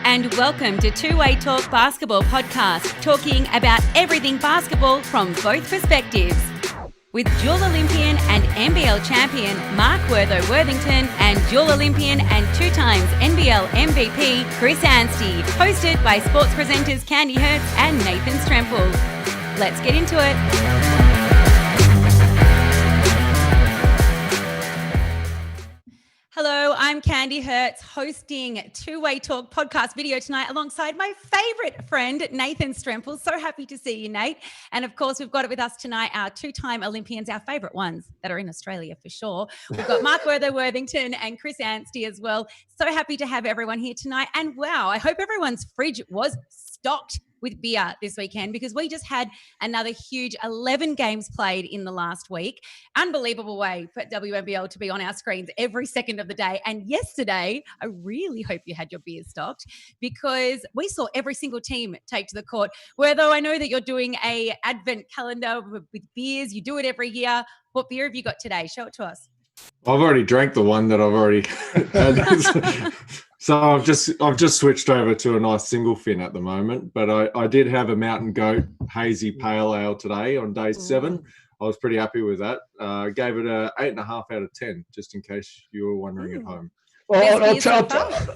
and welcome to Two-Way Talk Basketball Podcast, talking about everything basketball from both perspectives. With dual Olympian and NBL champion Mark Worthington and dual Olympian and two times NBL MVP Chris Anstey, hosted by sports presenters Candy Hertz and Nathan Stremple. Let's get into it. Hello, I'm Candy Hertz, hosting Two-Way Talk podcast video tonight alongside my favourite friend, Nathan Stremple. So happy to see you, Nate. And of course, we've got it with us tonight, our two-time Olympians, our favourite ones that are in Australia for sure. We've got Mark Worthington and Chris Anstey as well. So happy to have everyone here tonight. And wow, I hope everyone's fridge was stocked with beer this weekend, because we just had another huge 11 games played in the last week. Unbelievable way for WNBL to be on our screens every second of the day. And yesterday, I really hope you had your beer stocked, because we saw every single team take to the court. Where though I know that you're doing a advent calendar with beers, you do it every year. What beer have you got today? Show it to us. I've already drank the one that I've already had. So I've just switched over to a nice single fin at the moment, but I did have a Mountain Goat hazy pale ale today on day 7. I was pretty happy with that. Gave it a 8.5 out of 10, just in case you were wondering at home. Well,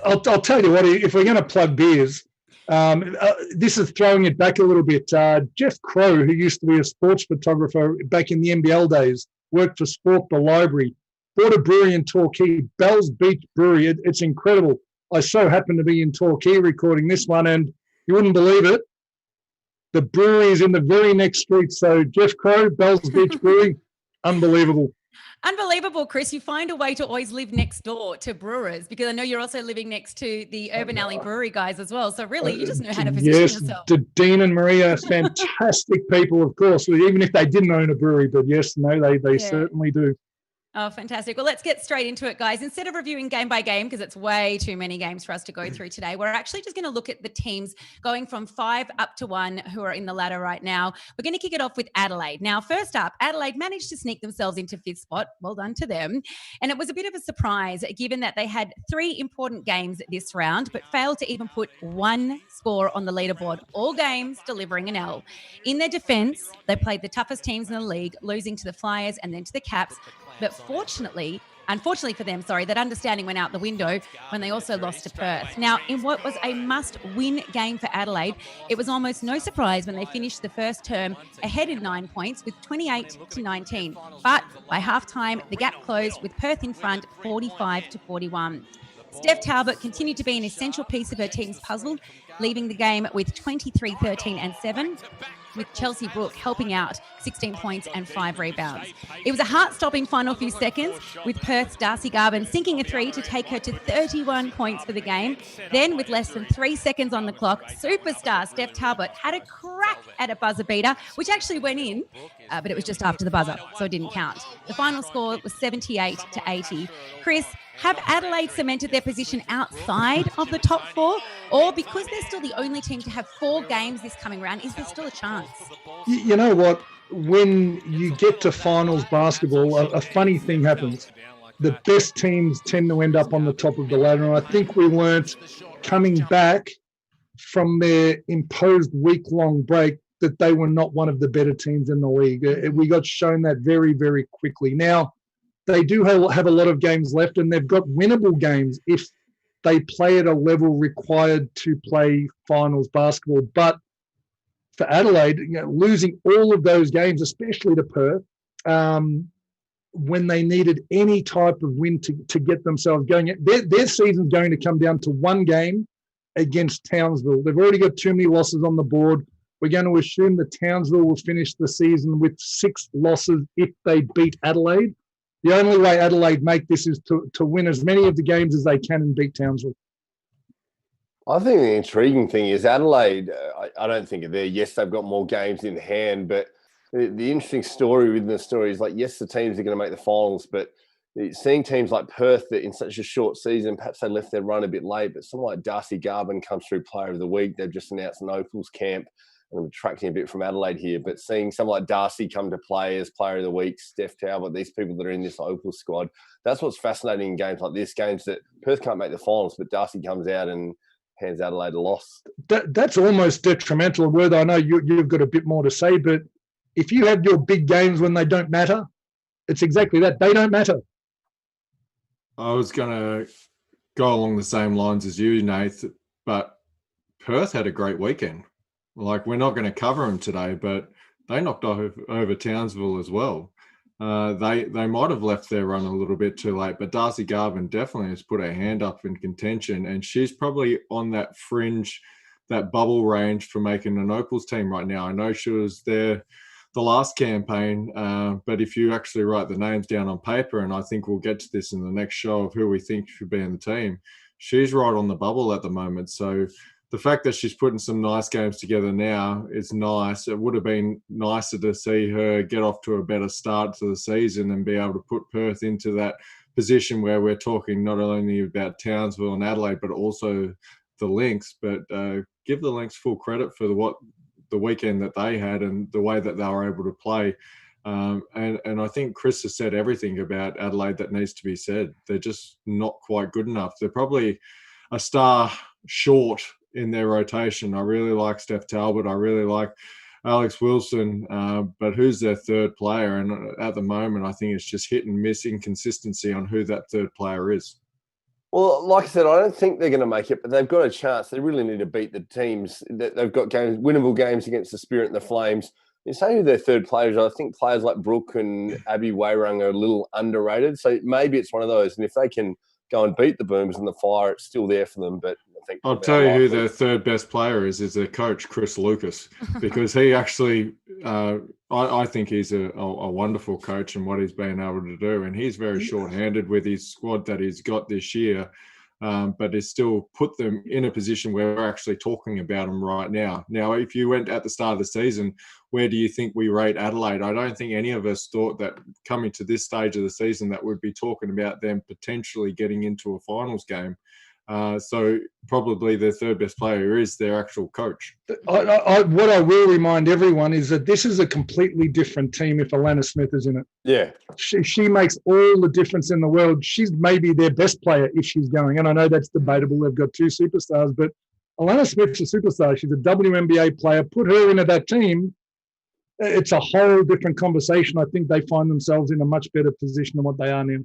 I'll tell you what, if we're going to plug beers, this is throwing it back a little bit. Jeff Crow, who used to be a sports photographer back in the NBL days, worked for Sport the Library, bought a brewery in Torquay, Bell's Beach Brewery. It's incredible. I so happened to be in Torquay recording this one, and you wouldn't believe it, the brewery is in the very next street. So Jeff Crow, Bell's Beach Brewery, unbelievable. Unbelievable, Chris. You find a way to always live next door to brewers, because I know you're also living next to the Urban Alley Brewery guys as well. So really, you just know how to position yourself. Yes, Dean and Maria, fantastic people, of course, even if they didn't own a brewery. But yes, no, they certainly do. Oh, fantastic. Well, let's get straight into it, guys. Instead of reviewing game by game, because it's way too many games for us to go through today, we're actually just going to look at the teams going from 5 up to 1 who are in the ladder right now. We're going to kick it off with Adelaide. Now, first up, Adelaide managed to sneak themselves into 5th spot. Well done to them. And it was a bit of a surprise, given that they had 3 important games this round, but failed to even put 1 score on the leaderboard. All games delivering an L. In their defense, they played the toughest teams in the league, losing to the Flyers and then to the Caps. But unfortunately for them, that understanding went out the window when they also lost to Perth. Now, in what was a must-win game for Adelaide, it was almost no surprise when they finished the first term ahead in 9 points with 28-19. But by halftime, the gap closed with Perth in front, 45-41. Steph Talbot continued to be an essential piece of her team's puzzle, leaving the game with 23, 13 and 7, with Chelsea Brooke helping out, 16 points and 5 rebounds. It was a heart-stopping final few seconds, with Perth's Darcy Garvin sinking a 3 to take her to 31 points for the game. Then, with less than 3 seconds on the clock, superstar Steph Talbot had a crack at a buzzer beater, which actually went in, but it was just after the buzzer, so it didn't count. The final score was 78-80. Chris, have Adelaide cemented their position outside of the top 4? Or because they're still the only team to have 4 games this coming round, is there still a chance? You know what? When you get to finals basketball, a funny thing happens. The best teams tend to end up on the top of the ladder. And I think we learnt coming back from their imposed week-long break that they were not one of the better teams in the league. We got shown that very, very quickly. Now, they do have a lot of games left, and they've got winnable games if they play at a level required to play finals basketball. But for Adelaide, losing all of those games, especially to Perth, when they needed any type of win to get themselves going, their season's going to come down to 1 game against Townsville. They've already got too many losses on the board. We're going to assume that Townsville will finish the season with 6 losses if they beat Adelaide. The only way Adelaide make this is to win as many of the games as they can and beat Townsville. I think the intriguing thing is Adelaide, I don't think they're, yes, they've got more games in hand, but the interesting story within the story is yes, the teams are going to make the finals, but seeing teams like Perth that in such a short season, perhaps they left their run a bit late, but someone like Darcy Garvin comes through Player of the Week. They've just announced an Opals camp. I'm attracting a bit from Adelaide here, but seeing someone like Darcy come to play as Player of the Week, Steph Talbot, these people that are in this Opal squad, that's what's fascinating in games like this, games that Perth can't make the finals, but Darcy comes out and hands Adelaide a loss. That's almost detrimental. Whether I know you've got a bit more to say, but if you have your big games when they don't matter, it's exactly that. They don't matter. I was going to go along the same lines as you, Nath, but Perth had a great weekend. Like, we're not going to cover them today, but they knocked over Townsville as well. They might have left their run a little bit too late, but Darcy Garvin definitely has put her hand up in contention, and she's probably on that fringe, that bubble range for making an Opals team right now. I know she was there the last campaign, but if you actually write the names down on paper, and I think we'll get to this in the next show of who we think should be in the team, she's right on the bubble at the moment. So the fact that she's putting some nice games together now is nice. It would have been nicer to see her get off to a better start to the season and be able to put Perth into that position where we're talking not only about Townsville and Adelaide, but also the Lynx. But give the Lynx full credit for the weekend that they had and the way that they were able to play. And I think Chris has said everything about Adelaide that needs to be said. They're just not quite good enough. They're probably a star short in their rotation. I really like Steph Talbot. I really like Alex Wilson, but who's their third player? And at the moment, I think it's just hit and miss inconsistency on who that third player is. Well, like I said, I don't think they're going to make it, but they've got a chance. They really need to beat the teams. They've got games, winnable games against the Spirit and the Flames. You say who their third players are. I think players like Brooke and Abby Wayrung are a little underrated. So maybe it's one of those. And if they can go and beat the Boomers and the Fire, it's still there for them. But I think I'll tell you who their third best player is their coach, Chris Lucas, because he actually, I think he's a wonderful coach and what he's been able to do. And he's very short-handed with his squad that he's got this year, but he's still put them in a position where we're actually talking about them right now. Now, if you went at the start of the season, where do you think we rate Adelaide? I don't think any of us thought that coming to this stage of the season that we'd be talking about them potentially getting into a finals game. So probably their third best player is their actual coach. What I will remind everyone is that this is a completely different team if Alana Smith is in it. Yeah. She makes all the difference in the world. She's maybe their best player if she's going. And I know that's debatable. They've got two superstars, but Alana Smith's a superstar. She's a WNBA player. Put her into that team. It's a whole different conversation. I think they find themselves in a much better position than what they are now.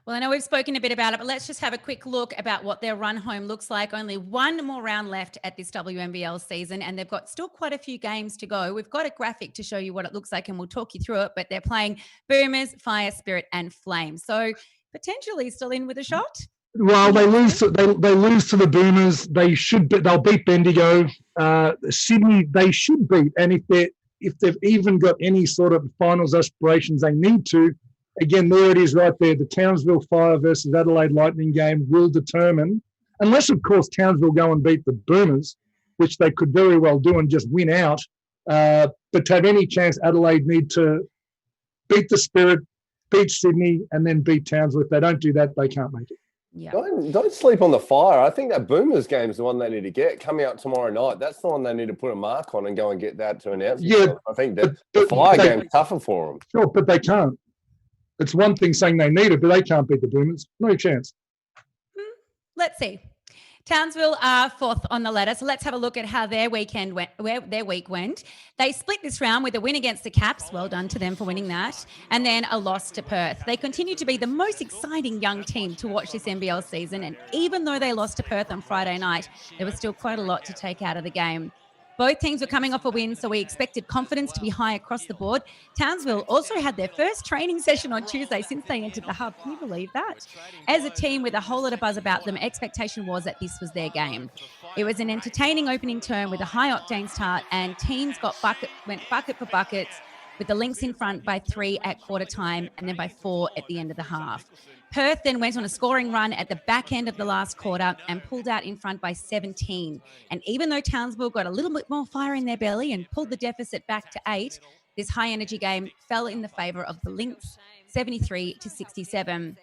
Well, I know we've spoken a bit about it, but let's just have a quick look about what their run home looks like. Only one more round left at this WNBL season, and they've got still quite a few games to go. We've got a graphic to show you what it looks like, and we'll talk you through it, but they're playing Boomers, Fire, Spirit, and Flame. So potentially still in with a shot. Well, they lose to the Boomers. They'll beat Bendigo. Sydney, they should beat. And if they've even got any sort of finals aspirations, they need to. Again, there it is right there. The Townsville Fire versus Adelaide Lightning game will determine, unless, of course, Townsville go and beat the Boomers, which they could very well do and just win out. But to have any chance, Adelaide need to beat the Spirit, beat Sydney, and then beat Townsville. If they don't do that, they can't make it. Yeah. Don't sleep on the Fire. I think that Boomers game is the one they need to get. Coming out tomorrow night, that's the one they need to put a mark on and go and get that to announce. Yeah, I think that the Fire game's tougher for them. Sure, but they can't. It's one thing saying they need it, but they can't beat the Boomers. No chance. Let's see. Townsville are fourth on the ladder, so let's have a look at how their week went. They split this round with a win against the Caps. Well done to them for winning that. And then a loss to Perth. They continue to be the most exciting young team to watch this NBL season, and even though they lost to Perth on Friday night, there was still quite a lot to take out of the game. Both teams were coming off a win, so we expected confidence to be high across the board. Townsville also had their first training session on Tuesday since they entered the hub. Can you believe that? As a team with a whole lot of buzz about them, expectation was that this was their game. It was an entertaining opening term with a high-octane start, and teams went bucket for buckets, with the Lynx in front by 3 at quarter time and then by 4 at the end of the half. Perth then went on a scoring run at the back end of the last quarter and pulled out in front by 17. And even though Townsville got a little bit more fire in their belly and pulled the deficit back to 8, this high-energy game fell in the favour of the Lynx, 73-67.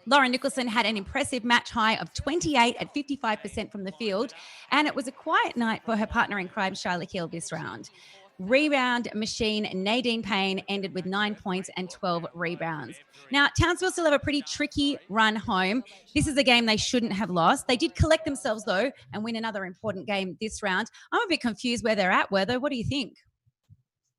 Lauren Nicholson had an impressive match high of 28 at 55% from the field, and it was a quiet night for her partner in crime, Charlotte Hill, this round. Rebound machine Nadine Payne ended with 9 points and 12 rebounds. Now, Townsville still have a pretty tricky run home. This is a game they shouldn't have lost. They did collect themselves, though, and win another important game this round. I'm a bit confused where they're at, Werther. What do you think?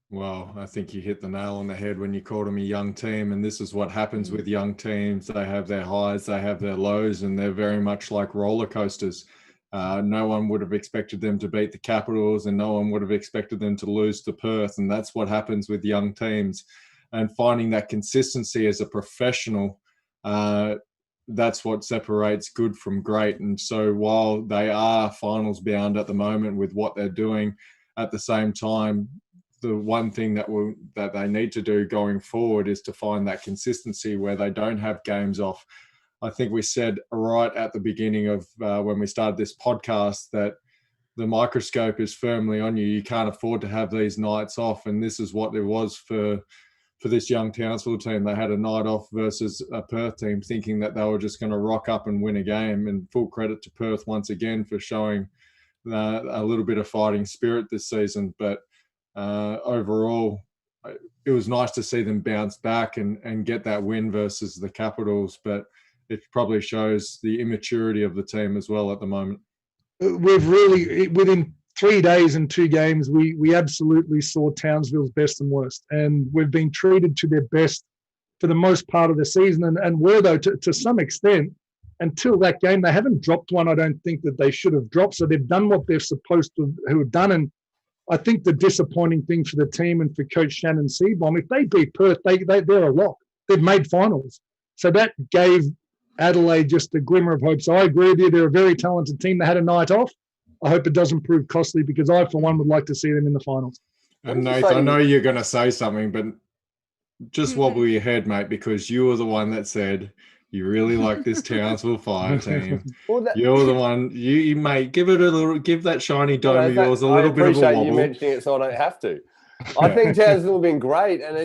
Well, I think you hit the nail on the head when you called them a young team. And this is what happens with young teams. They have their highs, they have their lows, and they're very much like roller coasters. No one would have expected them to beat the Capitals, and no one would have expected them to lose to Perth. And that's what happens with young teams. And finding that consistency as a professional, that's what separates good from great. And so while they are finals bound at the moment with what they're doing, at the same time, the one thing that they need to do going forward is to find that consistency where they don't have games off. I think we said right at the beginning of when we started this podcast that the microscope is firmly on you. You can't afford to have these nights off. And this is what it was for this young Townsville team. They had a night off versus a Perth team thinking that they were just going to rock up and win a game. And full credit to Perth once again for showing a little bit of fighting spirit this season. But overall, it was nice to see them bounce back and get that win versus the Capitals. But it probably shows the immaturity of the team as well at the moment. We've really, within 3 days and 2 games, we absolutely saw Townsville's best and worst. And we've been treated to their best for the most part of the season. And were, though, to some extent, until that game, they haven't dropped one I don't think that they should have dropped. So they've done what they're supposed to have done. And I think the disappointing thing for the team and for Coach Shannon Seabohm, if they beat Perth, they're a lock. They've made finals. So that gave Adelaide just a glimmer of hope. So I agree with you. They're a very talented team. They had a night off. I hope it doesn't prove costly because I, for one, would like to see them in the finals. And Nate, I know you're going to say something, but just wobble your head, mate, because you were the one that said you really like this Townsville Fire team. You're the one. You mate, give that shiny dome of yours a little bit of a wobble. I appreciate you mentioning it, so I don't have to. I think Townsville have been great, and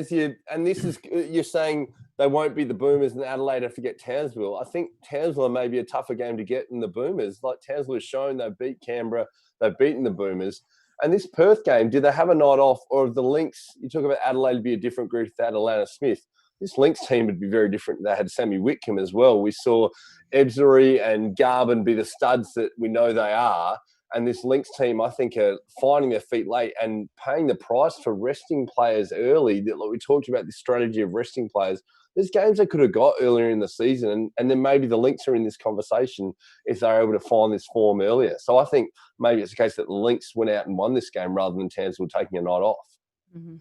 you're saying they won't be the Boomers and Adelaide if you get Townsville. I think Townsville may be a tougher game to get than the Boomers. Like Townsville has shown they've beat Canberra, they've beaten the Boomers. And this Perth game, did they have a night off, or the Lynx? You talk about Adelaide would be a different group without Alana Smith. This Lynx team would be very different. They had Sammy Whitcomb as well. We saw Ebzery and Garvin be the studs that we know they are. And this Lynx team, I think, are finding their feet late and paying the price for resting players early. Like we talked about this strategy of resting players. There's games they could have got earlier in the season, and then maybe the Lynx are in this conversation if they're able to find this form earlier. So I think maybe it's the case that the Lynx went out and won this game rather than Townsville taking a night off. Mm-hmm.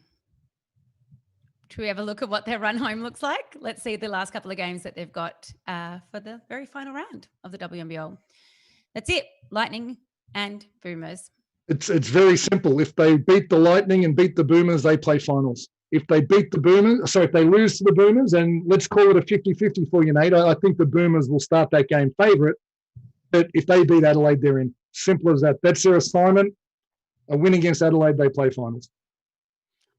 Should we have a look at what their run home looks like? Let's see the last couple of games that they've got for the very final round of the WNBL. That's it. Lightning and Boomers. It's very simple. If they beat the Lightning and beat the Boomers, they play finals. If they beat the Boomers, if they lose to the Boomers, and let's call it a 50-50 for you, Nate, I think the Boomers will start that game favourite. But if they beat Adelaide, they're in. Simple as that. That's their assignment. A win against Adelaide, they play finals.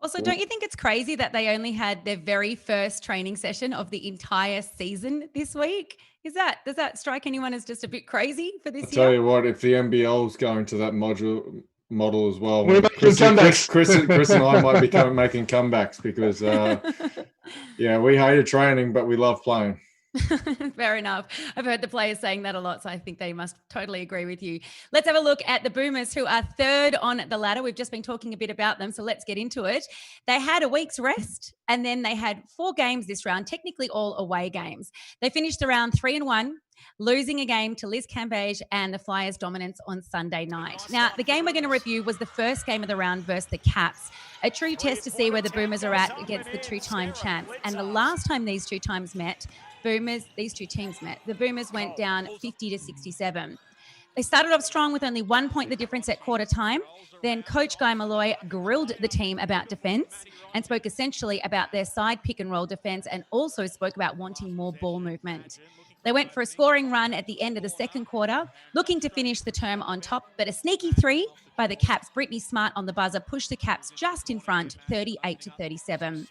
Also, don't you think it's crazy that they only had their very first training session of the entire season this week? Does that strike anyone as just a bit crazy for this year? I'll tell you what, if the NBL's going to that model as well, Chris and I might be making comebacks because, we hated training, but we love playing. Fair enough. I've heard the players saying that a lot, so I think they must totally agree with you. Let's have a look at the Boomers, who are third on the ladder. We've just been talking a bit about them, so let's get into it. They had a week's rest, and then they had 4 games this round, technically all away games. They finished the round 3-1, losing a game to Liz Cambage and the Flyers' dominance on Sunday night. Now, the game we're going to review was the first game of the round versus the Caps, a true test to see where the Boomers are at against the 2-time champs. And the last time these two teams met, the Boomers went down 50-67. They started off strong with only 1 point the difference at quarter time. Then Coach Guy Malloy grilled the team about defence and spoke essentially about their side pick and roll defence, and also spoke about wanting more ball movement. They went for a scoring run at the end of the second quarter, looking to finish the term on top, but a sneaky 3 by the Caps, Brittany Smart on the buzzer, pushed the Caps just in front, 38-37.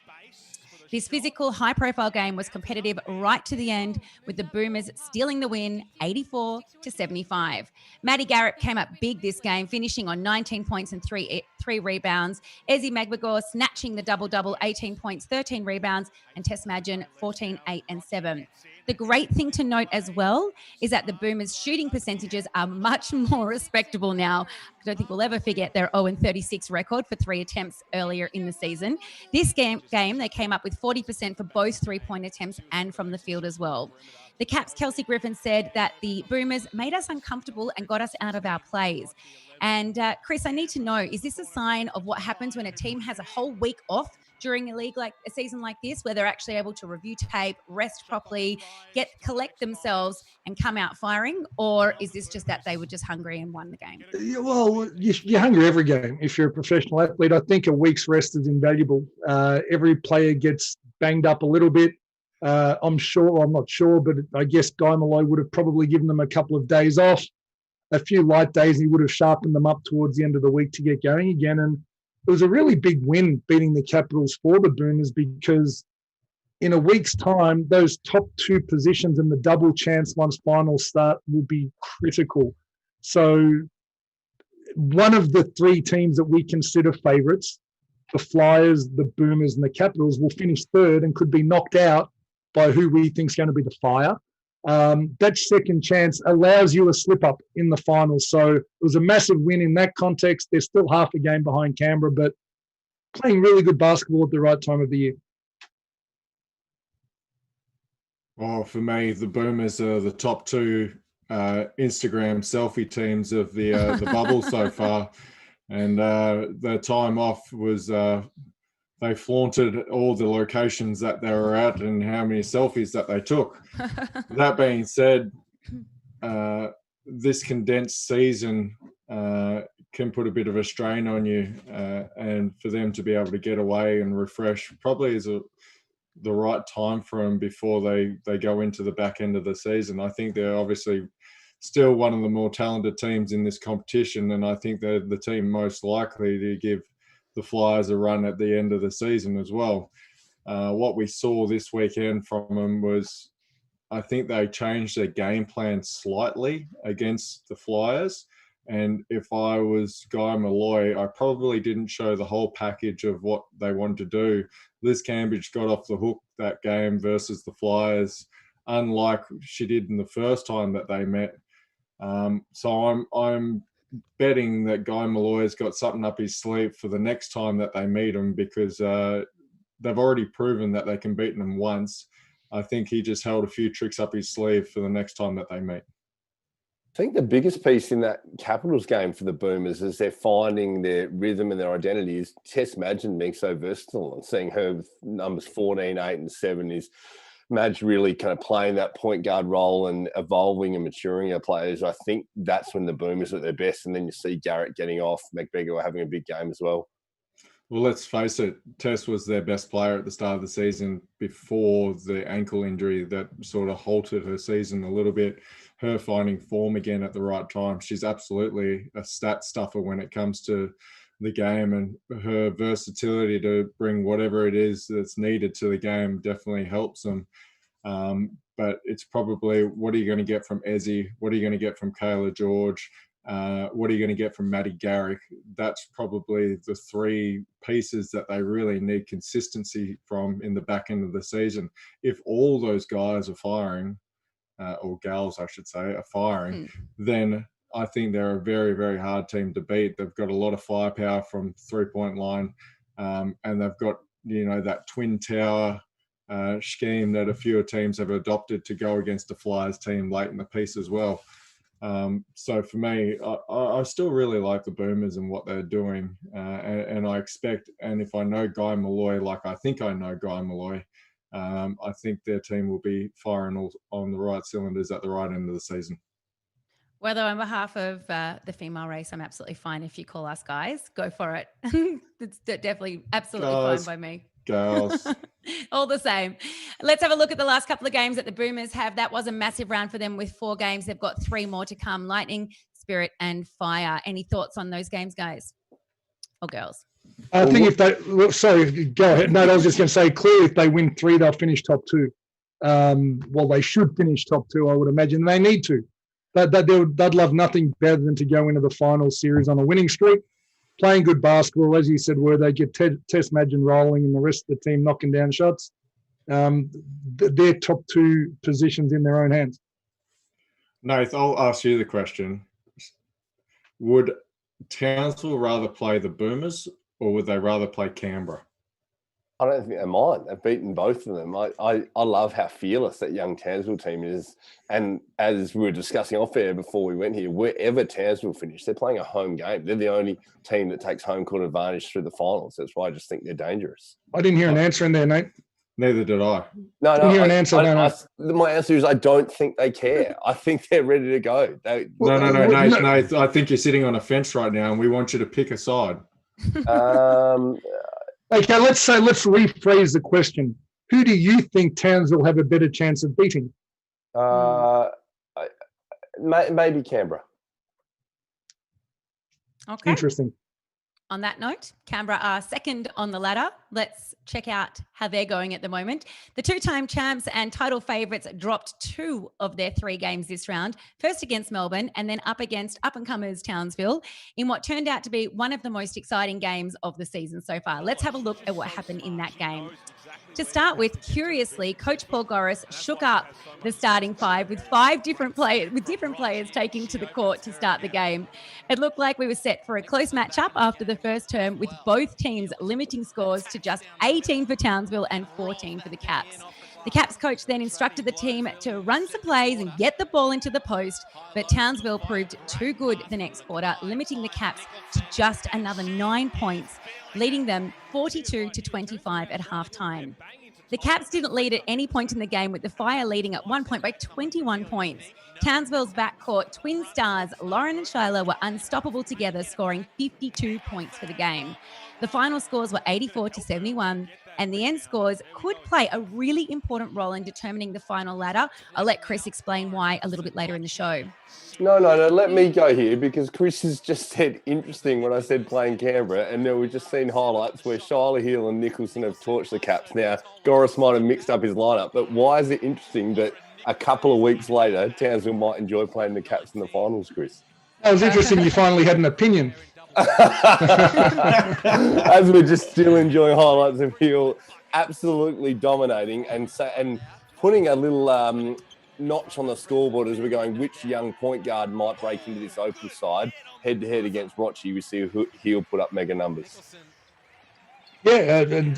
This physical, high-profile game was competitive right to the end, with the Boomers stealing the win 84-75. Maddie Garrett came up big this game, finishing on 19 points and three rebounds. Ezzy Magbagor snatching the double-double, 18 points, 13 rebounds, and Tess Madgen 14, 8, and 7. The great thing to note as well is that the Boomers' shooting percentages are much more respectable now. I don't think we'll ever forget their 0-36 record for 3 attempts earlier in the season. This game, they came up with 40% for both three-point attempts and from the field as well. The Caps' Kelsey Griffin said that the Boomers made us uncomfortable and got us out of our plays. And Chris, I need to know, is this a sign of what happens when a team has a whole week off during a season like this, where they're actually able to review tape, rest properly, collect themselves and come out firing? Or is this just that they were just hungry and won the game? Yeah, well, you're hungry every game if you're a professional athlete. I think a week's rest is invaluable. Every player gets banged up a little bit. I'm not sure, but I guess Guy Malloy would have probably given them a couple of days off, a few light days, and he would have sharpened them up towards the end of the week to get going again. And it was a really big win beating the Capitals for the Boomers, because in a week's time, those top 2 positions in the double chance once finals start will be critical. So one of the 3 teams that we consider favourites, the Flyers, the Boomers, and the Capitals, will finish third and could be knocked out by who we think is going to be the Fire. That second chance allows you a slip-up in the finals. So it was a massive win in that context. They're still half a game behind Canberra, but playing really good basketball at the right time of the year. Well, for me, the Boomers are the top 2 Instagram selfie teams of the bubble so far. And their time off was they flaunted all the locations that they were at and how many selfies that they took. That being said, this condensed season can put a bit of a strain on you, and for them to be able to get away and refresh probably is the right time for them before they go into the back end of the season. I think they're obviously still one of the more talented teams in this competition, and I think they're the team most likely to give the Flyers a run at the end of the season as well. What we saw this weekend from them was, I think they changed their game plan slightly against the Flyers. And if I was Guy Malloy, I probably didn't show the whole package of what they wanted to do. Liz Cambridge got off the hook that game versus the Flyers, unlike she did in the first time that they met. So I'm betting that Guy Malloy's got something up his sleeve for the next time that they meet him, because they've already proven that they can beat them once. I think he just held a few tricks up his sleeve for the next time that they meet. I think the biggest piece in that Capitals game for the Boomers is they're finding their rhythm and their identity. Is Tess Madgen being so versatile, and seeing her with numbers 14, 8, and 7 is Madge really kind of playing that point guard role and evolving and maturing our players. I think that's when the Boomers are at their best. And then you see Garrett getting off, McBegor having a big game as well. Well, let's face it, Tess was their best player at the start of the season before the ankle injury that sort of halted her season a little bit. Her finding form again at the right time. She's absolutely a stat stuffer when it comes to the game, and her versatility to bring whatever it is that's needed to the game definitely helps them. But it's probably, what are you going to get from Ezzy? What are you going to get from Kayla George? What are you going to get from Maddie Garrick? That's probably the 3 pieces that they really need consistency from in the back end of the season. If all those guys are firing, or gals, I should say, are firing, then I think they're a very, very hard team to beat. They've got a lot of firepower from 3-point line, and they've got, that twin tower scheme that a few teams have adopted to go against the Flyers team late in the piece as well. So for me, I still really like the Boomers and what they're doing, and I expect, and if I know Guy Malloy like I think I know Guy Malloy, I think their team will be firing on the right cylinders at the right end of the season. Whether on behalf of the female race, I'm absolutely fine if you call us guys. Go for it. It's definitely absolutely Guys, fine by me. Girls. All the same. Let's have a look at the last couple of games that the Boomers have. That was a massive round for them with 4 games. They've got 3 more to come: Lightning, Spirit, and Fire. Any thoughts on those games, guys or girls? I think if they, well, sorry, go ahead. No, I was just going to say, clearly, if they win 3, they'll finish top 2. Well, they should finish top 2, I would imagine. They need to. They'd love nothing better than to go into the final series on a winning streak, playing good basketball, as you said, where they get Tess Madgen rolling and the rest of the team knocking down shots. They're top 2 positions in their own hands. Nath, I'll ask you the question. Would Townsville rather play the Boomers or would they rather play Canberra? I don't think they mind. They've beaten both of them. I love how fearless that young Townsville team is. And as we were discussing off air before we went here, wherever Townsville finish, they're playing a home game. They're the only team that takes home court advantage through the finals. That's why I just think they're dangerous. I didn't hear an answer in there, Nate. Neither did I. No, Didn't hear an answer. My answer is I don't think they care. I think they're ready to go. No, Nath, I think you're sitting on a fence right now and we want you to pick a side. Okay, let's rephrase the question. Who do you think Townsville have a better chance of beating? Maybe Canberra. Okay. Interesting. On that note, Canberra are second on the ladder. Let's check out how they're going at the moment. The 2-time champs and title favourites dropped 2 of their 3 games this round, first against Melbourne and then up against up-and-comers Townsville in what turned out to be one of the most exciting games of the season so far. Let's have a look at what happened in that game. To start with, curiously, Coach Paul Goris shook up the starting 5 with 5 different players taking to the court to start the game. It looked like we were set for a close matchup after the first term, with both teams limiting scores to just 18 for Townsville and 14 for the Caps. The Caps coach then instructed the team to run some plays and get the ball into the post, but Townsville proved too good the next quarter, limiting the Caps to just another 9 points, leading them 42-25 at halftime. The Caps didn't lead at any point in the game, with the Fire leading at one point by 21 points. Townsville's backcourt twin stars Lauren and Shyla were unstoppable together, scoring 52 points for the game. The final scores were 84-71, and the end scores could play a really important role in determining the final ladder. I'll let Chris explain why a little bit later in the show. No, let me go here, because Chris has just said interesting when I said playing Canberra, and then we've just seen highlights where Shyla Hill and Nicholson have torched the Caps. Now, Goris might have mixed up his lineup, but why is it interesting that a couple of weeks later, Townsville might enjoy playing the Caps in the finals, Chris? That was interesting. You finally had an opinion. As we're just still enjoying highlights of Hill absolutely dominating and putting a little notch on the scoreboard as we're going, which young point guard might break into this Opal side head-to-head against Rochi. We see Hill put up mega numbers. Yeah, and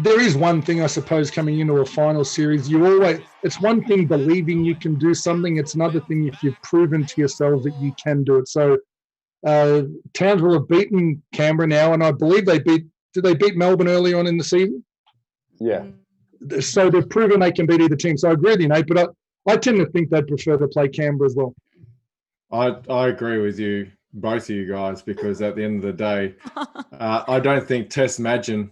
there is one thing, I suppose, coming into a final series. It's one thing believing you can do something. It's another thing if you've proven to yourselves that you can do it. So Townsville have beaten Canberra now, and I believe did they beat Melbourne early on in the season? Yeah. So they've proven they can beat either team. So I agree with you, Nate, but I tend to think they'd prefer to play Canberra as well. I agree with you, both of you guys, because at the end of the day, I don't think Tess Madgen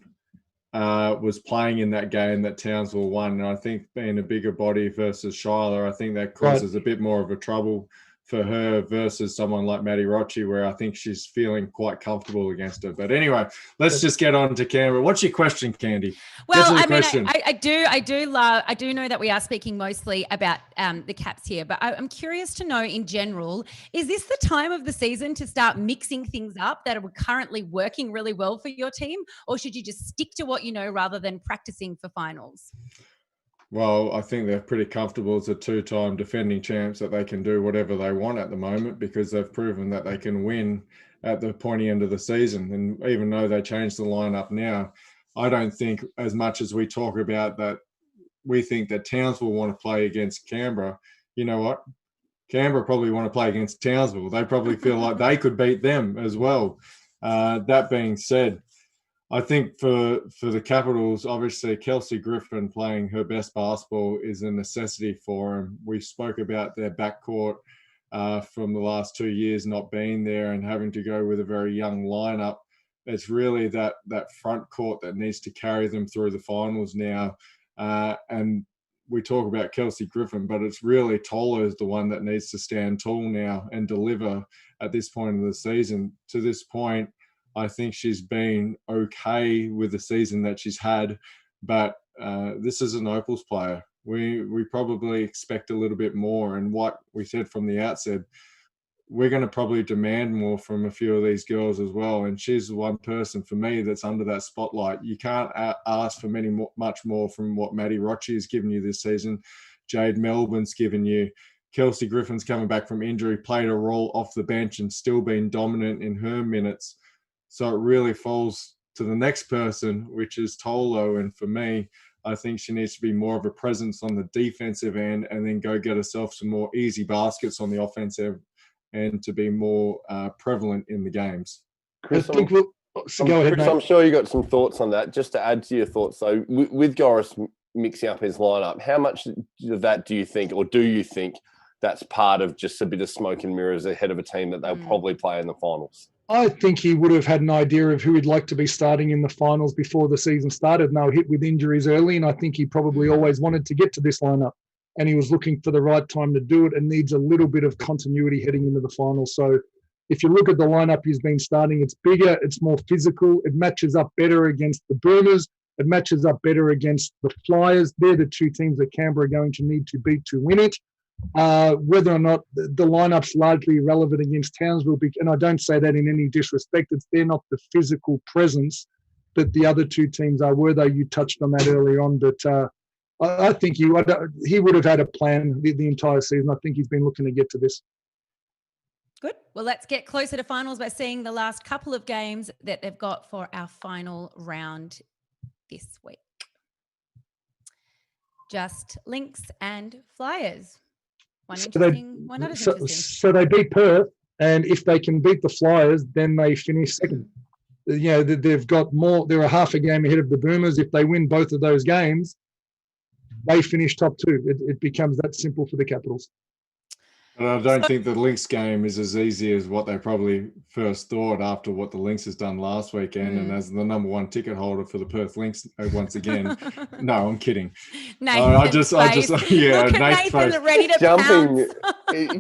was playing in that game that Townsville won. And I think being a bigger body versus Shyla, I think that causes a bit more of a trouble for her versus someone like Maddie Rochi, where I think she's feeling quite comfortable against her. But anyway, let's just get on to Canberra. What's your question, Candy? Well, I mean, I do know that we are speaking mostly about the Caps here, but I'm curious to know in general, is this the time of the season to start mixing things up that are currently working really well for your team, or should you just stick to what you know rather than practicing for finals? Well, I think they're pretty comfortable as a 2-time defending champs that they can do whatever they want at the moment, because they've proven that they can win at the pointy end of the season. And even though they changed the lineup now, I don't think, as much as we talk about that, we think that Townsville want to play against Canberra. You know what? Canberra probably want to play against Townsville. They probably feel like they could beat them as well. That being said, I think for the Capitals, obviously Kelsey Griffin playing her best basketball is a necessity for them. We spoke about their backcourt from the last 2 years not being there and having to go with a very young lineup. It's really that front court that needs to carry them through the finals now. And we talk about Kelsey Griffin, but it's really Tola is the one that needs to stand tall now and deliver at this point of the season. To this point, I think she's been okay with the season that she's had, but this is an Opals player. We probably expect a little bit more, and what we said from the outset, we're going to probably demand more from a few of these girls as well. And she's the one person for me that's under that spotlight. You can't ask for much more from what Maddie Roche has given you this season. Jade Melbourne's given you. Kelsey Griffin's coming back from injury, played a role off the bench and still been dominant in her minutes. So it really falls to the next person, which is Tolo. And for me, I think she needs to be more of a presence on the defensive end and then go get herself some more easy baskets on the offensive and to be more prevalent in the games. Chris, go ahead, Chris, I'm sure you got some thoughts on that. Just to add to your thoughts, so with Goris mixing up his lineup, how much of that do you think, or do you think that's part of just a bit of smoke and mirrors ahead of a team that they'll probably play in the finals? I think he would have had an idea of who he'd like to be starting in the finals before the season started, and they were hit with injuries early, and I think he probably always wanted to get to this lineup, and he was looking for the right time to do it and needs a little bit of continuity heading into the finals. So if you look at the lineup he's been starting, it's bigger, it's more physical, it matches up better against the Boomers, it matches up better against the Flyers. They're the two teams that Canberra are going to need to beat to win it. Whether or not the lineup's largely irrelevant against Townsville, and I don't say that in any disrespect, they're not the physical presence that the other two teams are, were they? You touched on that earlier on, but I think he would have had a plan the entire season. I think he's been looking to get to this. Good. Well, let's get closer to finals by seeing the last couple of games that they've got for our final round this week. Just Lynx and Flyers. One interesting, one not as interesting. So they beat Perth, and if they can beat the Flyers, then they finish second. You know, they've got more. They're a half a game ahead of the Boomers. If they win both of those games, they finish top two. It becomes that simple for the Capitals. And I don't think the Lynx game is as easy as what they probably first thought after what the Lynx has done last weekend. And as the number one ticket holder for the Perth Lynx once again, no, I'm kidding. I just, yeah, Nathan ready to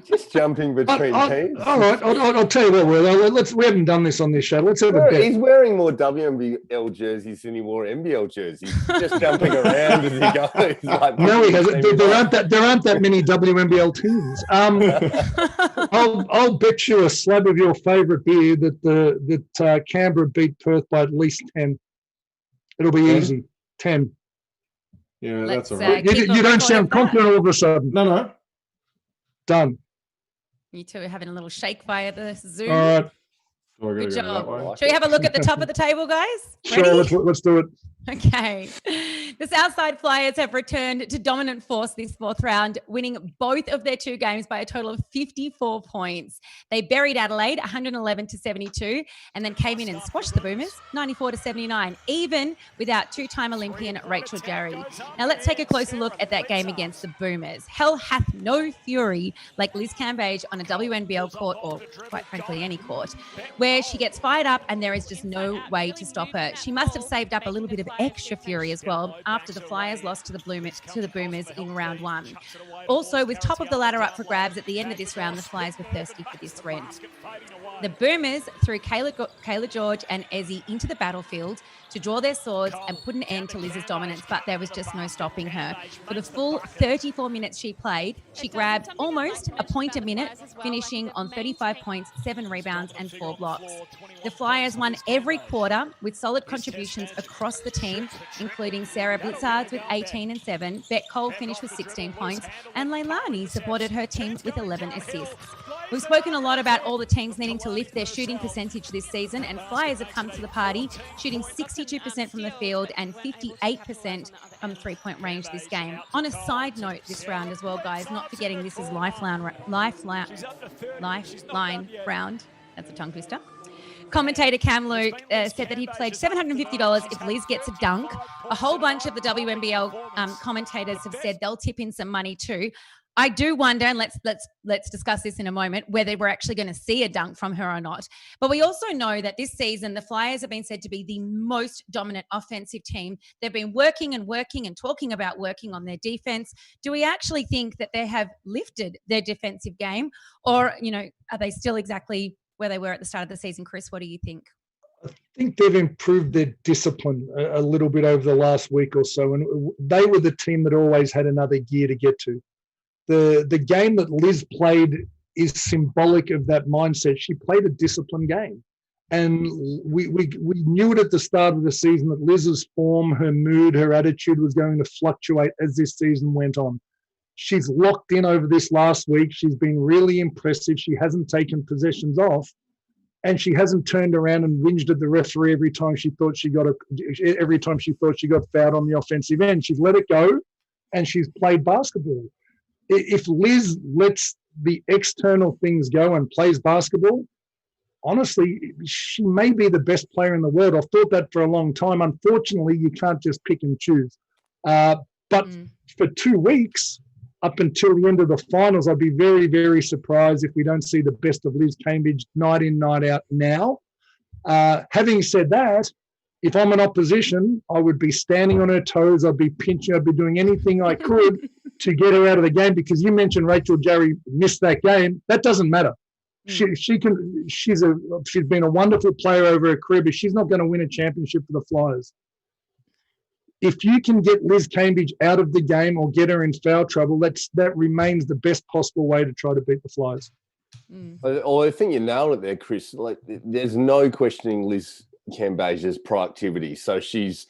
just jumping between teams. All right, I'll tell you what, we haven't done this on this show. Let's have a bet. He's wearing more WNBL jerseys than he wore NBL jerseys. Just jumping around as he goes. Like, no, he hasn't. There aren't that many WNBL teams. I'll bet you a slab of your favourite beer that Canberra beat Perth by at least 10. It'll be easy. 10. Yeah, that's all right. You don't sound confident all of a sudden. No. Done. You two are having a little shake via the Zoom. All right. Good job. Shall we have a look at the top of the table, guys? Ready? Sure, let's do it. Okay. The Southside Flyers have returned to dominant force this fourth round, winning both of their two games by a total of 54 points. They buried Adelaide 111-72 and then came in and squashed the Boomers 94-79, even without two-time Olympian Rachel Jarry. Now let's take a closer look at that game against the Boomers. Hell hath no fury like Liz Cambage on a WNBL court, or quite frankly any court, where she gets fired up and there is just no way to stop her. She must have saved up a little bit of extra fury as well after the Flyers lost to the Boomers in round one. Also, with top of the ladder up for grabs at the end of this round, the Flyers were thirsty for this win. The Boomers threw Kayla George and Ezzy into the battlefield to draw their swords and put an end to Liz's dominance, but there was just no stopping her. For the full 34 minutes she played, she grabbed almost a point a minute, finishing on 35 points, 7 rebounds and 4 blocks. The Flyers won every quarter with solid contributions across the team, including Sarah Blitzards with 18 and 7, Bet Cole finished with 16 points, and Leilani supported her team with 11 assists. We've spoken a lot about all the teams needing to lift their shooting percentage this season, and Flyers have come to the party, shooting 62% from the field and 58% from three-point range this game. On a side note this round as well, guys, not forgetting this is Lifeline round. That's a tongue twister. Commentator Cam Luke said that he'd pledge $750 if Liz gets a dunk. A whole bunch of the WNBL commentators have said they'll tip in some money too. I do wonder, and let's discuss this in a moment, whether we're actually going to see a dunk from her or not. But we also know that this season, the Flyers have been said to be the most dominant offensive team. They've been working and talking about working on their defense. Do we actually think that they have lifted their defensive game? Or, are they still exactly where they were at the start of the season? Chris, what do you think? I think they've improved their discipline a little bit over the last week or so, and they were the team that always had another gear to get to. The game that Liz played is symbolic of that mindset. She played a disciplined game. And we knew it at the start of the season that Liz's form, her mood, her attitude was going to fluctuate as this season went on. She's locked in over this last week. She's been really impressive. She hasn't taken possessions off, and she hasn't turned around and whinged at the referee every time she thought she got fouled on the offensive end. She's let it go, and she's played basketball. If Liz lets the external things go and plays basketball, honestly, she may be the best player in the world. I've thought that for a long time. Unfortunately, you can't just pick and choose. But for 2 weeks, up until the end of the finals, I'd be very, very surprised if we don't see the best of Liz Cambridge night in, night out now. Having said that, if I'm an opposition, I would be standing on her toes. I'd be pinching. I'd be doing anything I could to get her out of the game, because you mentioned Rachel Jarry missed that game. That doesn't matter. She's been a wonderful player over her career, but she's not going to win a championship for the Flyers. If you can get Liz Cambridge out of the game or get her in foul trouble, that remains the best possible way to try to beat the Flyers. Well, I think you nailed it there, Chris. Like, there's no questioning Liz Cambagia's productivity. So she's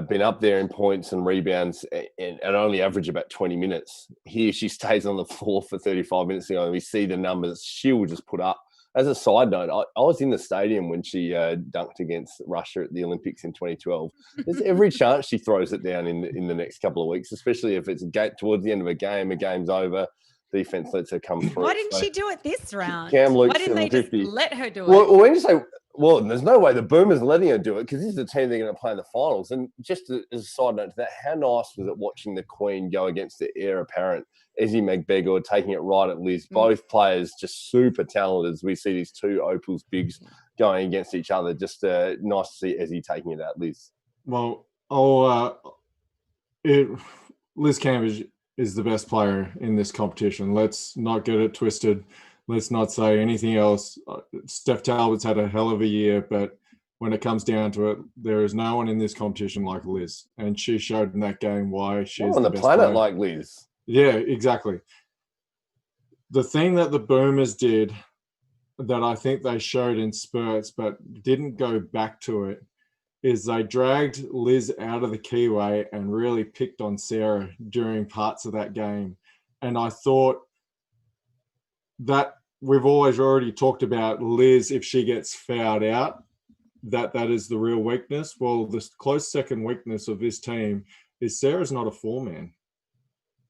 been up there in points and rebounds and only average about 20 minutes. Here she stays on the floor for 35 minutes ago, and we see the numbers she will just put up. As a side note, I was in the stadium when she dunked against Russia at the Olympics in 2012. There's every chance she throws it down in the next couple of weeks, especially if it's towards the end of a game's over. Defense lets her come through. Why didn't she do it this round? Cam Luke, why didn't they just let her do it? Well, when you say, well, there's no way the Boomers are letting her do it, because this is the team they're going to play in the finals. And just as a side note to that, how nice was it watching the Queen go against the heir apparent, Ezzy McBegor, taking it right at Liz. Both players just super talented as we see these two Opals bigs going against each other. Just nice to see Ezzy taking it at Liz. Well, Liz Cambridge is the best player in this competition. Let's not get it twisted. Let's not say anything else. Steph Talbot's had a hell of a year, but when it comes down to it, there is no one in this competition like Liz. And she showed in that game why she's on the best planet player. like Liz. Yeah, exactly. The thing that the Boomers did that I think they showed in spurts but didn't go back to it is they dragged Liz out of the keyway and really picked on Sarah during parts of that game. And I thought that we've already talked about Liz, if she gets fouled out, that is the real weakness. Well, the close second weakness of this team is Sarah's not a four-man.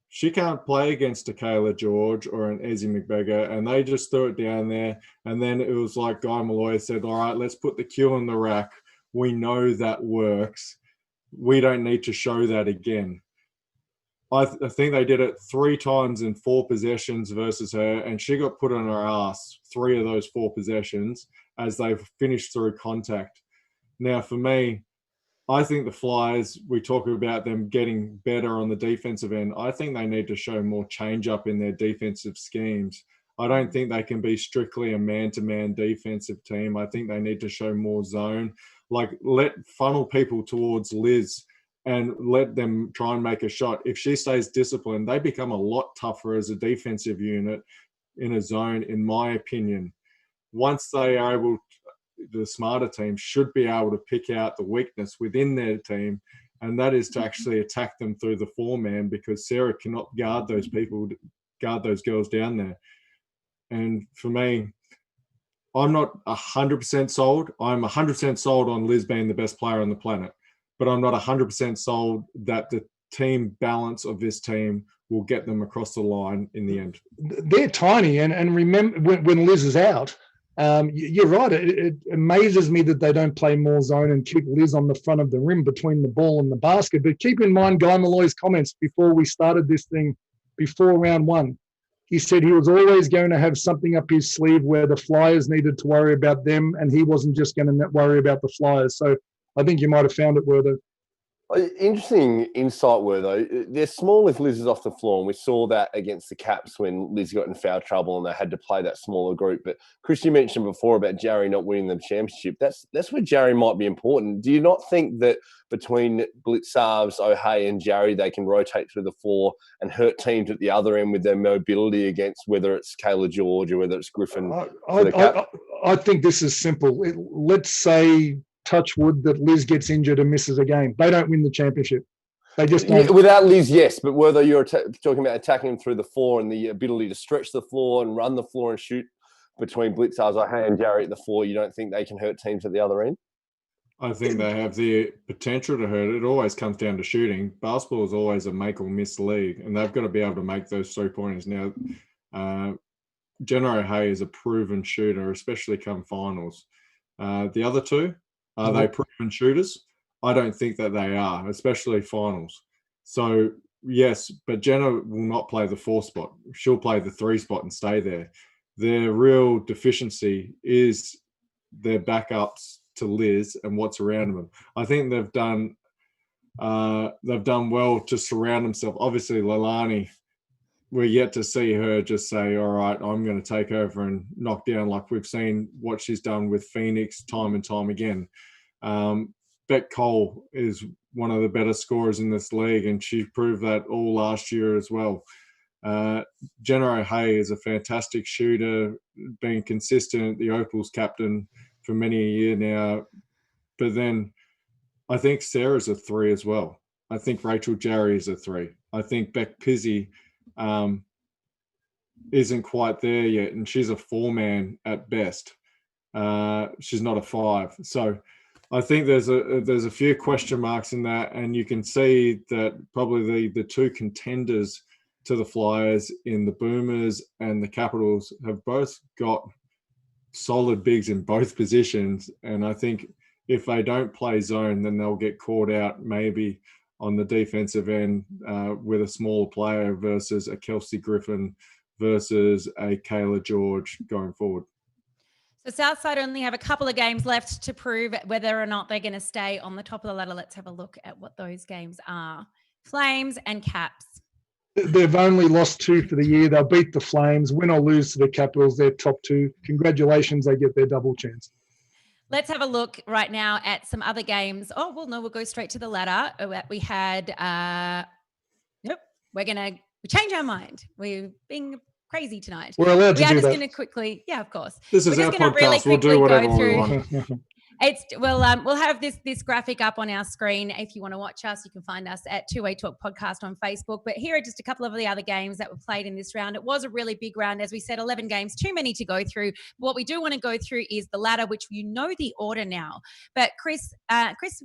She can't play against a Kayla George or an Ezzy McBegor, and they just threw it down there. And then it was like Guy Malloy said, all right, let's put the Q in the rack. We know that works. We don't need to show that again. I think they did it 3 times in 4 possessions versus her, and she got put on her ass 3 of those 4 possessions as they finished through contact. Now, for me, I think the Flyers, we talk about them getting better on the defensive end. I think they need to show more change-up in their defensive schemes. I don't think they can be strictly a man-to-man defensive team. I think they need to show more zone. Like, funnel people towards Liz and let them try and make a shot. If she stays disciplined, they become a lot tougher as a defensive unit in a zone, in my opinion. Once they are able, the smarter team should be able to pick out the weakness within their team, and that is to actually attack them through the 4-man, because Sarah cannot guard those people, guard those girls down there. And for me, I'm not 100% sold. I'm 100% sold on Liz being the best player on the planet, but I'm not 100% sold that the team balance of this team will get them across the line in the end. They're tiny, and remember when Liz is out, you're right. It amazes me that they don't play more zone and keep Liz on the front of the rim between the ball and the basket. But keep in mind Guy Malloy's comments before we started this thing, before round 1. He said he was always going to have something up his sleeve where the Flyers needed to worry about them, and he wasn't just going to worry about the Flyers. So I think you might have found it worth it. Interesting insight were, though. They're small if Liz is off the floor, and we saw that against the Caps when Liz got in foul trouble and they had to play that smaller group. But Chris, you mentioned before about Jarry not winning the championship. That's where Jarry might be important. Do you not think that between Blitzarves, O'Hay and Jarry, they can rotate through the floor and hurt teams at the other end with their mobility against whether it's Kayla George or whether it's Griffin? I think this is simple. Let's say, touch wood, that Liz gets injured and misses a game. They don't win the championship. They just don't. Yeah, without Liz, yes, but whether you're talking about attacking them through the floor and the ability to stretch the floor and run the floor and shoot between Blitzarves, O'Hay and Jarry at the floor, you don't think they can hurt teams at the other end? I think they have the potential to hurt. It always comes down to shooting. Basketball is always a make or miss league, and they've got to be able to make those 3-pointers. Now, Jenna O'Hay is a proven shooter, especially come finals. The other two, are they proven shooters? I don't think that they are, especially finals. So, yes, but Jenna will not play the 4 spot. She'll play the 3 spot and stay there. Their real deficiency is their backups to Liz and what's around them. I think they've done well to surround themselves. Obviously, Leilani, we're yet to see her just say, all right, I'm going to take over and knock down, like we've seen what she's done with Phoenix time and time again. Beck Cole is one of the better scorers in this league, and she proved that all last year as well. Jenna O'Hay is a fantastic shooter, being consistent, the Opals captain for many a year now. But then I think Sarah's a 3 as well. I think Rachel Jarry is a 3. I think Beck Pizzi isn't quite there yet, and she's a 4-man at best. She's not a 5. So I think there's a few question marks in that, and you can see that probably the 2 contenders to the Flyers in the Boomers and the Capitals have both got solid bigs in both positions. And I think if they don't play zone, then they'll get caught out maybe on the defensive end with a smaller player versus a Kelsey Griffin versus a Kayla George going forward. So Southside only have a couple of games left to prove whether or not they're going to stay on the top of the ladder. Let's have a look at what those games are. Flames and Caps. They've only lost 2 for the year. They'll beat the Flames. Win or lose to the Capitals, they're top 2. Congratulations, they get their double chance. Let's have a look right now at some other games. Oh, well, no, we'll go straight to the ladder. We had, we change our mind. We're being crazy tonight. We're allowed to do that. We are just going to quickly, yeah, of course. This is our podcast. We'll do whatever we want. We'll have this graphic up on our screen. If you want to watch us, you can find us at Two Way Talk Podcast on Facebook. But here are just a couple of the other games that were played in this round. It was a really big round. As we said, 11 games, too many to go through. What we do want to go through is the ladder, which you know the order now. But Chris,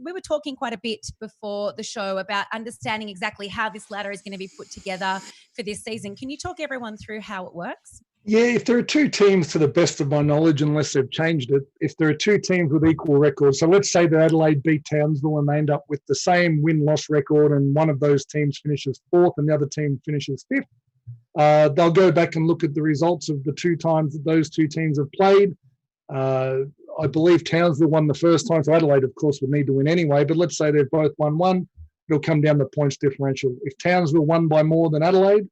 we were talking quite a bit before the show about understanding exactly how this ladder is going to be put together for this season. Can you talk everyone through how it works? Yeah, if there are 2 teams, to the best of my knowledge, unless they've changed it, if there are 2 teams with equal records, so let's say that Adelaide beat Townsville and they end up with the same win-loss record and one of those teams finishes 4th and the other team finishes 5th, they'll go back and look at the results of the 2 times that those 2 teams have played. I believe Townsville won the first time, so Adelaide, of course, would need to win anyway, but let's say they've both won 1. It'll come down to points differential. If Townsville won by more than Adelaide,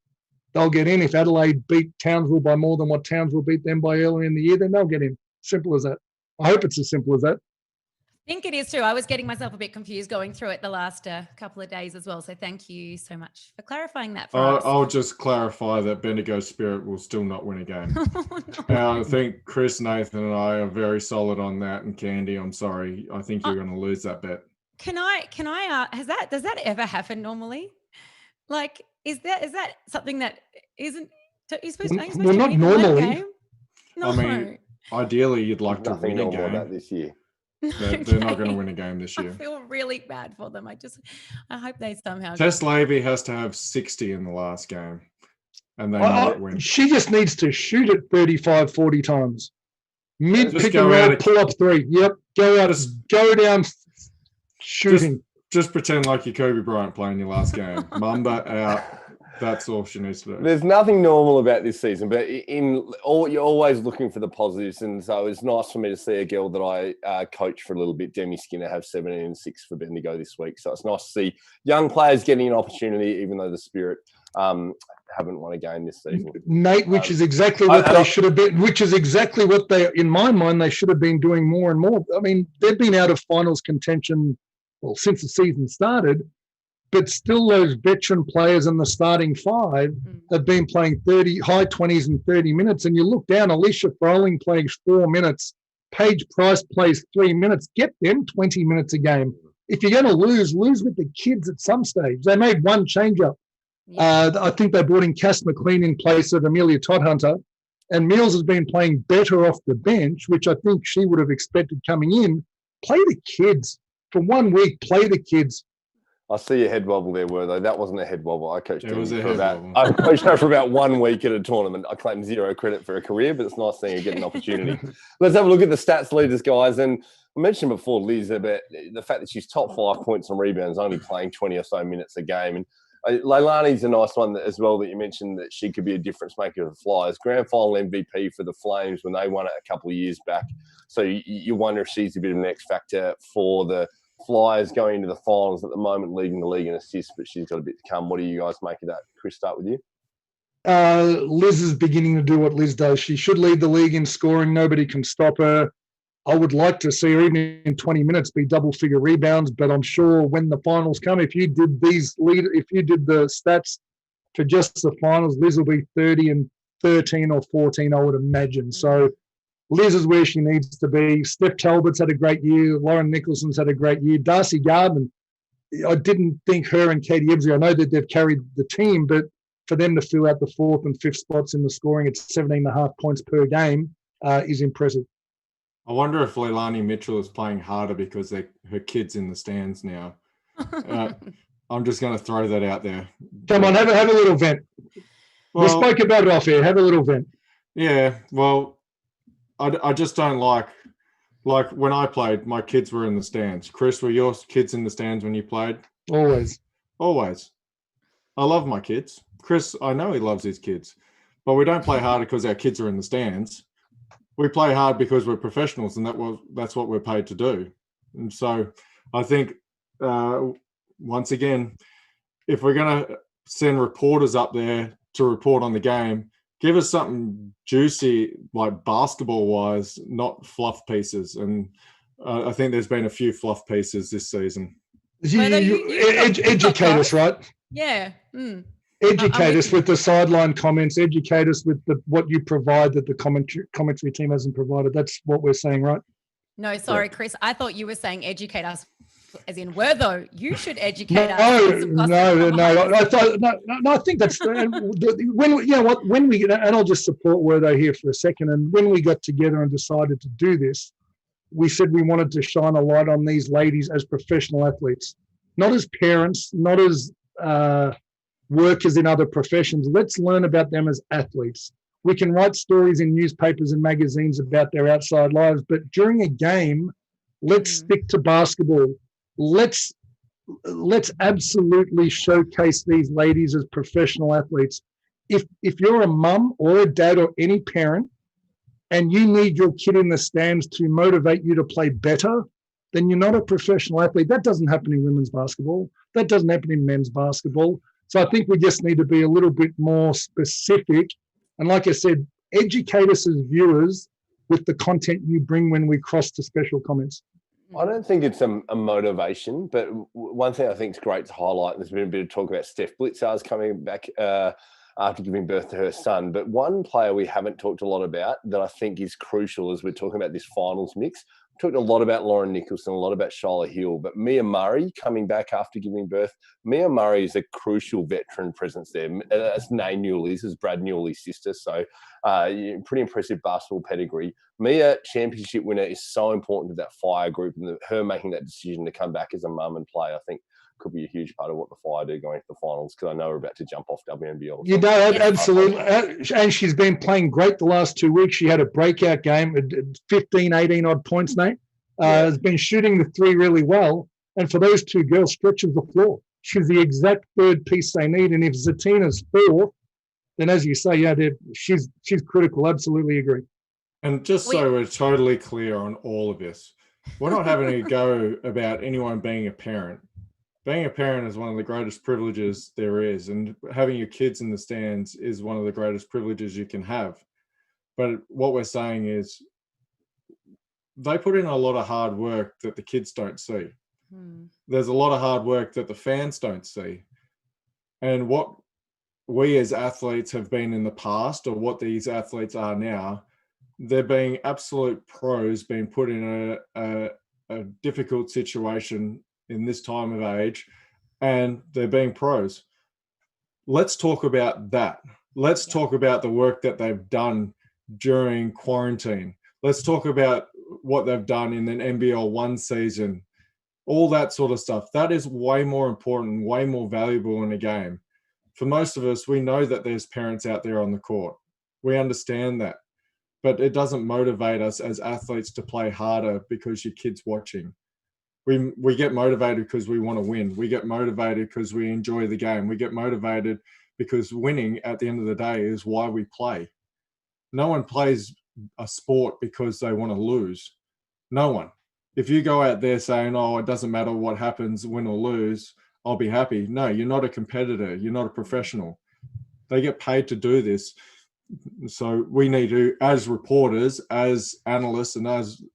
they'll get in. If Adelaide beat Townsville by more than what Townsville beat them by earlier in the year, then they'll get in. Simple as that. I hope it's as simple as that. I think it is too. I was getting myself a bit confused going through it the last couple of days as well. So thank you so much for clarifying that for us. I'll just clarify that Bendigo Spirit will still not win a game. I think Chris, Nathan and I are very solid on that. And Candy, I'm sorry. I think you're going to lose that bet. Can I does that ever happen normally? Like, is that something that isn't? You're supposed to not win normally. Game? No. I mean, ideally, you'd like to win a game this year. They're not going to win a game this year. I feel really bad for them. I hope they somehow. Tess Levy has to have 60 in the last game, and they might win. She just needs to shoot it 35, 40 times. Pick and roll, pull up 3. Yep, go down shooting. Just pretend like you're Kobe Bryant playing your last game. Mamba out. That's all she needs to do. There's nothing normal about this season, but you're always looking for the positives, and so it's nice for me to see a girl that I coach for a little bit, Demi Skinner, have 17-6 for Bendigo this week. So it's nice to see young players getting an opportunity, even though the Spirit haven't won a game this season. Nate, which is exactly what they should have been. Which is exactly what in my mind, they should have been doing more and more. I mean, they've been out of finals contention since the season started. But still, those veteran players in the starting five have been playing high 20s and 30 minutes. And you look down, Alicia Froling plays 4 minutes. Paige Price plays 3 minutes. Get them 20 minutes a game. If you're going to lose with the kids at some stage. They made one change-up. Yeah. I think they brought in Cass McLean in place of Amelia Todhunter. And Mills has been playing better off the bench, which I think she would have expected coming in. Play the kids. For 1 week, play the kids. I see a head wobble there, Wortho. That wasn't a head wobble. I coached her I coached her for about 1 week at a tournament. I claim 0 credit for a career, but it's nice seeing her get an opportunity. Let's have a look at the stats leaders, guys. And I mentioned before, Liz, about the fact that she's top 5 points on rebounds, only playing 20 or so minutes a game. And Leilani's a nice one as well that you mentioned that she could be a difference maker for the Flyers. Grand final MVP for the Flames when they won it a couple of years back. So you wonder if she's a bit of an X factor for the Flyers going into the finals at the moment, leading the league in assists, but she's got a bit to come. What do you guys make of that? Chris, start with you. Liz is beginning to do what Liz does. She should lead the league in scoring. Nobody can stop her. I would like to see her even in 20 minutes be double-figure rebounds, but I'm sure when the finals come, if you did the stats for just the finals, Liz will be 30 and 13 or 14, I would imagine. So Liz is where she needs to be. Steph Talbot's had a great year. Lauren Nicholson's had a great year. Darcy Gardner, I didn't think her and Katie Ebsley, I know that they've carried the team, but for them to fill out the 4th and 5th spots in the scoring at 17.5 points per game is impressive. I wonder if Leilani Mitchell is playing harder because her kid's in the stands now. I'm just going to throw that out there. Come on, have a little vent. We spoke about it off air. Have a little vent. Yeah, well, I just don't like when I played, my kids were in the stands. Chris, were your kids in the stands when you played? Always. I love my kids. Chris, I know he loves his kids, but we don't play harder because our kids are in the stands. We play hard because we're professionals, and that's what we're paid to do. And so I think, once again, if we're going to send reporters up there to report on the game, give us something juicy, like basketball-wise, not fluff pieces. And I think there's been a few fluff pieces this season. Educate us, right? Yeah. Educate us with the sideline comments. Educate us with what you provide that the commentary team hasn't provided. That's what we're saying, right? No, sorry, Chris. I thought you were saying educate us, as in Wortho. You should educate us. No. I think that's when we and I'll just support Wortho here for a second. And when we got together and decided to do this, we said we wanted to shine a light on these ladies as professional athletes, not as parents, not as workers in other professions. Let's learn about them as athletes. We can write stories in newspapers and magazines about their outside lives, but during a game, let's stick to basketball. Let's absolutely showcase these ladies as professional athletes. If you're a mum or a dad or any parent and you need your kid in the stands to motivate you to play better, then you're not a professional athlete. That doesn't happen in women's basketball. That doesn't happen in men's basketball. So I think we just need to be a little bit more specific. And like I said, educate us as viewers with the content you bring when we cross to special comments. I don't think it's a motivation, but one thing I think is great to highlight, and there's been a bit of talk about Steph Blitzar's coming back after giving birth to her son. But one player we haven't talked a lot about that I think is crucial as we're talking about this finals mix. We talked a lot about Lauren Nicholson, a lot about Shyla Hill, but Mia Murray coming back after giving birth. Mia Murray is a crucial veteran presence there. As Nay Newell is Brad Newell's sister. So pretty impressive basketball pedigree. Mia, championship winner, is so important to that Fire group, and her making that decision to come back as a mum and play, I think, could be a huge part of what the Fire do going to the finals, because I know we're about to jump off WNBL. You know, absolutely. And she's been playing great the last 2 weeks. She had a breakout game, 15, 18 odd points, Nate. Has been shooting the three really well. And for those two girls, stretches the floor. she's the exact third piece they need. And if Zatina's fourth, then as you say, yeah, she's critical. Absolutely agree. And just so we're totally clear on all of this, we're not having a go about anyone being a parent. Being a parent is one of the greatest privileges there is, and having your kids in the stands is one of the greatest privileges you can have. But what we're saying is they put in a lot of hard work that the kids don't see. There's a lot of hard work that the fans don't see. And what we as athletes have been in the past, or what these athletes are now, they're being absolute pros, being put in a difficult situation in this time of age, and they're being pros. Let's talk about that. Let's talk about the work that they've done during quarantine. Let's talk about what they've done in an NBL 1 season, all that sort of stuff. That is way more important, way more valuable in a game. For most of us, we know that there's parents out there on the court. We understand that. But it doesn't motivate us as athletes to play harder because your kid's watching. We get motivated because we want to win. We get motivated because we enjoy the game. We get motivated because winning at the end of the day is why we play. No one plays a sport because they want to lose. No one. If you go out there saying, oh, it doesn't matter what happens, win or lose, I'll be happy. No, you're not a competitor. You're not a professional. They get paid to do this. So we need to, as reporters, as analysts, and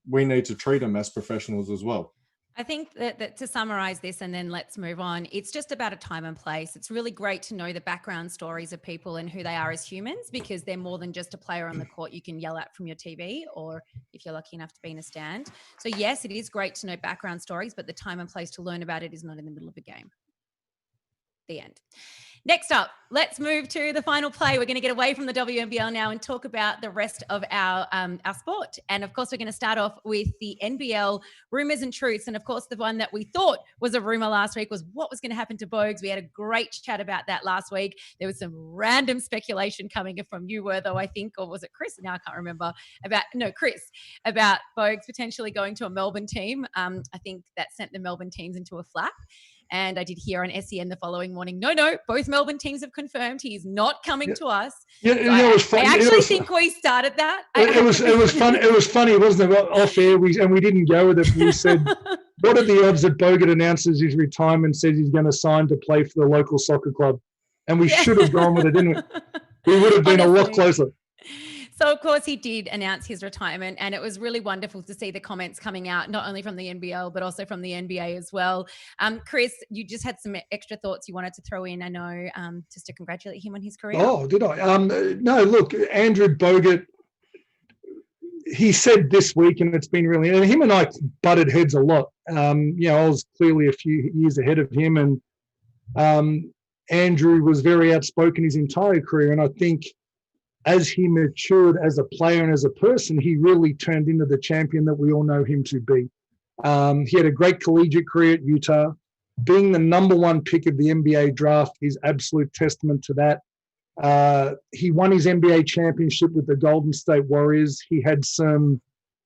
we need to treat them as professionals as well. I think that to summarize this, and then let's move on, it's just about a time and place. It's really great to know the background stories of people and who they are as humans, because they're more than just a player on the court you can yell at from your TV, or if you're lucky enough to be in a stand. So yes, it is great to know background stories, but the time and place to learn about it is not in the middle of a game. The end. Next up, let's move to the final play. We're going to get away from the WNBL now and talk about the rest of our sport. And of course, we're going to start off with the NBL rumors and truths. And of course, the one that we thought was a rumor last week was what was going to happen to Bogues. We had a great chat about that last week. There was some random speculation coming from you, Wertho, I think, or was it Chris? Now I can't remember. Chris, about Bogues potentially going to a Melbourne team. I think that sent the Melbourne teams into a flap. And I did hear on SEN the following morning, no, both Melbourne teams have confirmed he is not coming to us. Yeah, so it was funny. I actually think we started that. It was fun. It was funny, wasn't it? Off air, we didn't go with it. We said, what are the odds that Bogut announces his retirement, says he's going to sign to play for the local soccer club? And we should have gone with it, didn't we? We would have been a lot closer. So, of course, he did announce his retirement, and it was really wonderful to see the comments coming out, not only from the NBL, but also from the NBA as well. Chris, you just had some extra thoughts you wanted to throw in, I know, just to congratulate him on his career. Oh, did I? No, look, Andrew Bogut, he said this week, and it's been really, and him and I butted heads a lot. I was clearly a few years ahead of him, and Andrew was very outspoken his entire career, and I think as he matured as a player and as a person, he really turned into the champion that we all know him to be. He had a great collegiate career at Utah. Being the number 1 pick of the NBA draft is absolute testament to that. He won his NBA championship with the Golden State Warriors. He had some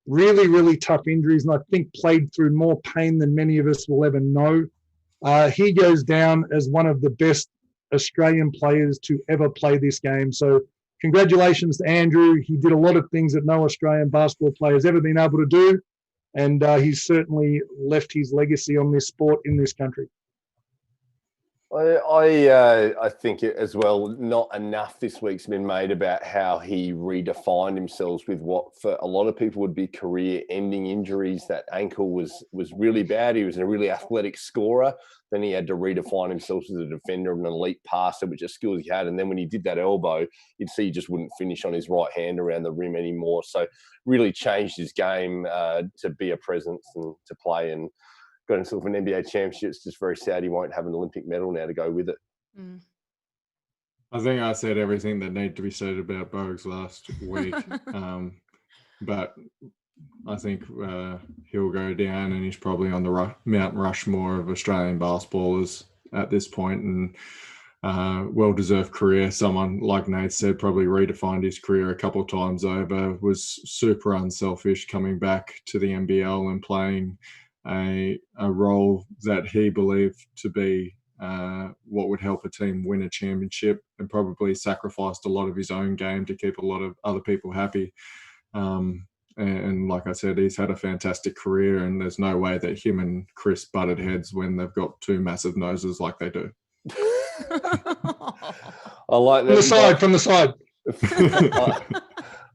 really, really tough injuries, and I think played through more pain than many of us will ever know. He goes down as one of the best Australian players to ever play this game. So congratulations to Andrew. He did a lot of things that no Australian basketball player has ever been able to do, and he's certainly left his legacy on this sport in this country. I think as well, not enough this week's been made about how he redefined himself with what for a lot of people would be career-ending injuries. That ankle was really bad. He was a really athletic scorer. Then he had to redefine himself as a defender and an elite passer, which are skills he had. And then when he did that elbow, you'd see he just wouldn't finish on his right hand around the rim anymore. So really changed his game to be a presence and to play, and got himself an NBA championship. It's just very sad he won't have an Olympic medal now to go with it. I think I said everything that needed to be said about Bogues last week. But I think he'll go down, and he's probably on the Mount Rushmore of Australian basketballers at this point, and well-deserved career. Someone, like Nate said, probably redefined his career a couple of times over, was super unselfish coming back to the NBL and playing a role that he believed to be what would help a team win a championship, and probably sacrificed a lot of his own game to keep a lot of other people happy. And like I said, he's had a fantastic career, and there's no way that him and Chris butted heads when they've got two massive noses like they do. I like that. From the side.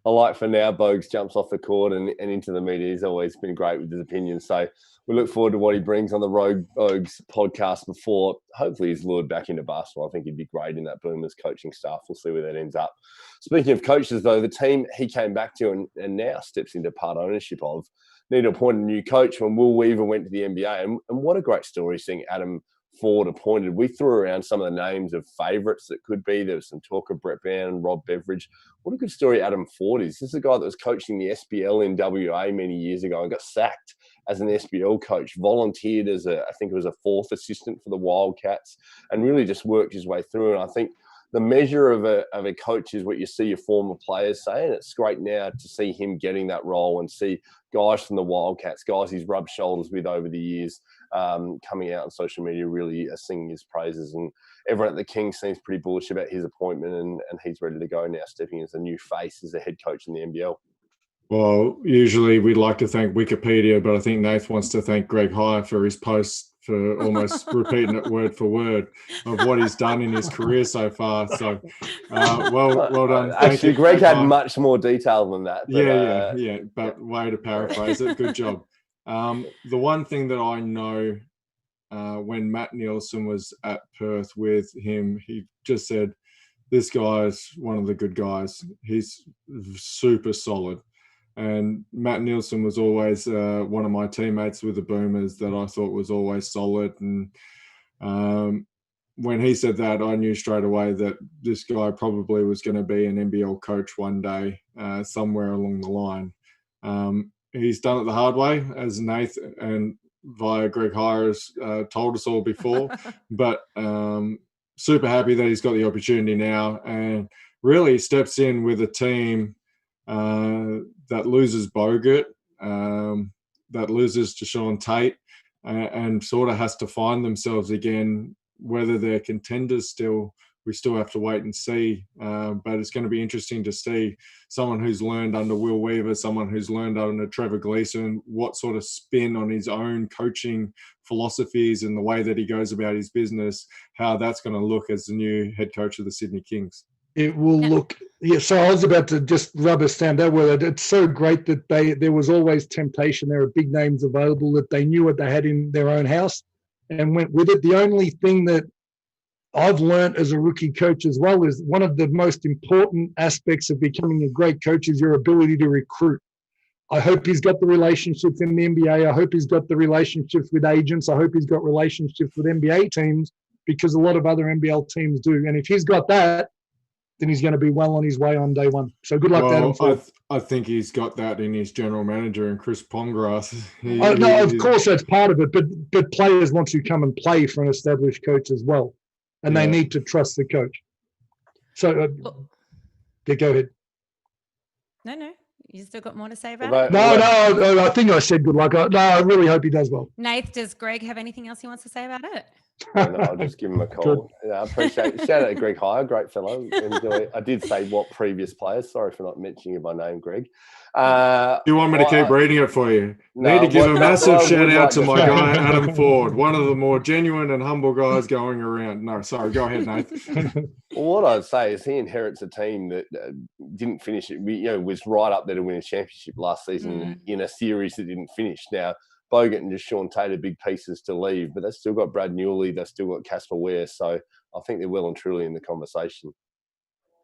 I like for now, Bogues jumps off the court and into the media. He's always been great with his opinions. So we look forward to what he brings on the Rogue Bogues podcast before hopefully he's lured back into basketball. I think he'd be great in that Boomers coaching staff. We'll see where that ends up. Speaking of coaches, though, the team he came back to and now steps into part ownership of need to appoint a new coach when Will Weaver went to the NBA. And what a great story seeing Adam Ford appointed. We threw around some of the names of favourites that could be. There was some talk of Brett Brown, Rob Beveridge. What a good story Adam Ford is. This is a guy that was coaching the SBL in WA many years ago and got sacked as an SBL coach, volunteered as I think it was a fourth assistant for the Wildcats, and really just worked his way through. And I think the measure of a coach is what you see your former players say, and it's great now to see him getting that role and see guys from the Wildcats, guys he's rubbed shoulders with over the years, coming out on social media really singing his praises. And everyone at the Kings seems pretty bullish about his appointment, and he's ready to go now, stepping as a new face as a head coach in the NBL. Well, usually we'd like to thank Wikipedia, but I think Nath wants to thank Greg Hire for his post, for almost repeating it word for word of what he's done in his career so far. So, well done. Actually, Greg had much more detail than that. But, but way to paraphrase it. Good job. The one thing that I know, when Matt Nielsen was at Perth with him, he just said, this guy is one of the good guys. He's super solid. And Matt Nielsen was always one of my teammates with the Boomers that I thought was always solid. And when he said that, I knew straight away that this guy probably was going to be an NBL coach one day, somewhere along the line. He's done it the hard way, as Nath and via Greg Hire has told us all before. But super happy that he's got the opportunity now, and really steps in with a team that loses Bogut, that loses Deshaun Tate, and sort of has to find themselves again. Whether they're contenders still, we still have to wait and see. But it's going to be interesting to see someone who's learned under Will Weaver, someone who's learned under Trevor Gleeson, what sort of spin on his own coaching philosophies and the way that he goes about his business, how that's going to look as the new head coach of the Sydney Kings. It will look, so I was about to just rubber stamp that word. It's so great that there was always temptation. There are big names available that they knew what they had in their own house and went with it. The only thing that I've learned as a rookie coach as well is one of the most important aspects of becoming a great coach is your ability to recruit. I hope he's got the relationships in the NBA. I hope he's got the relationships with agents. I hope he's got relationships with NBA teams, because a lot of other NBL teams do. And if he's got that, then he's going to be well on his way on day one. So good luck to Adam Ford. I think he's got that in his general manager and Chris Pongrass. Of course that's part of it, but players want to come and play for an established coach as well, and they need to trust the coach. So, go ahead. No. You still got more to say about it? No, I think I said good luck. I really hope he does well. Nath, does Greg have anything else he wants to say about it? No, I'll just give him a call. Yeah, I appreciate it. Shout out to Greg Hire, great fellow. Enjoy. I did say what previous players. Sorry for not mentioning you by name, Greg. You want me to keep reading it for you? No, need to give a massive shout out to my guy, Adam Ford, one of the more genuine and humble guys going around. No, sorry, go ahead, Nathan. Well, what I'd say is he inherits a team that didn't finish it. Was right up there to win a championship last season in a series that didn't finish. Now, Bogut and Deshaun Tate are big pieces to leave, but they've still got Brad Newley, they've still got Casper Ware, so I think they're well and truly in the conversation.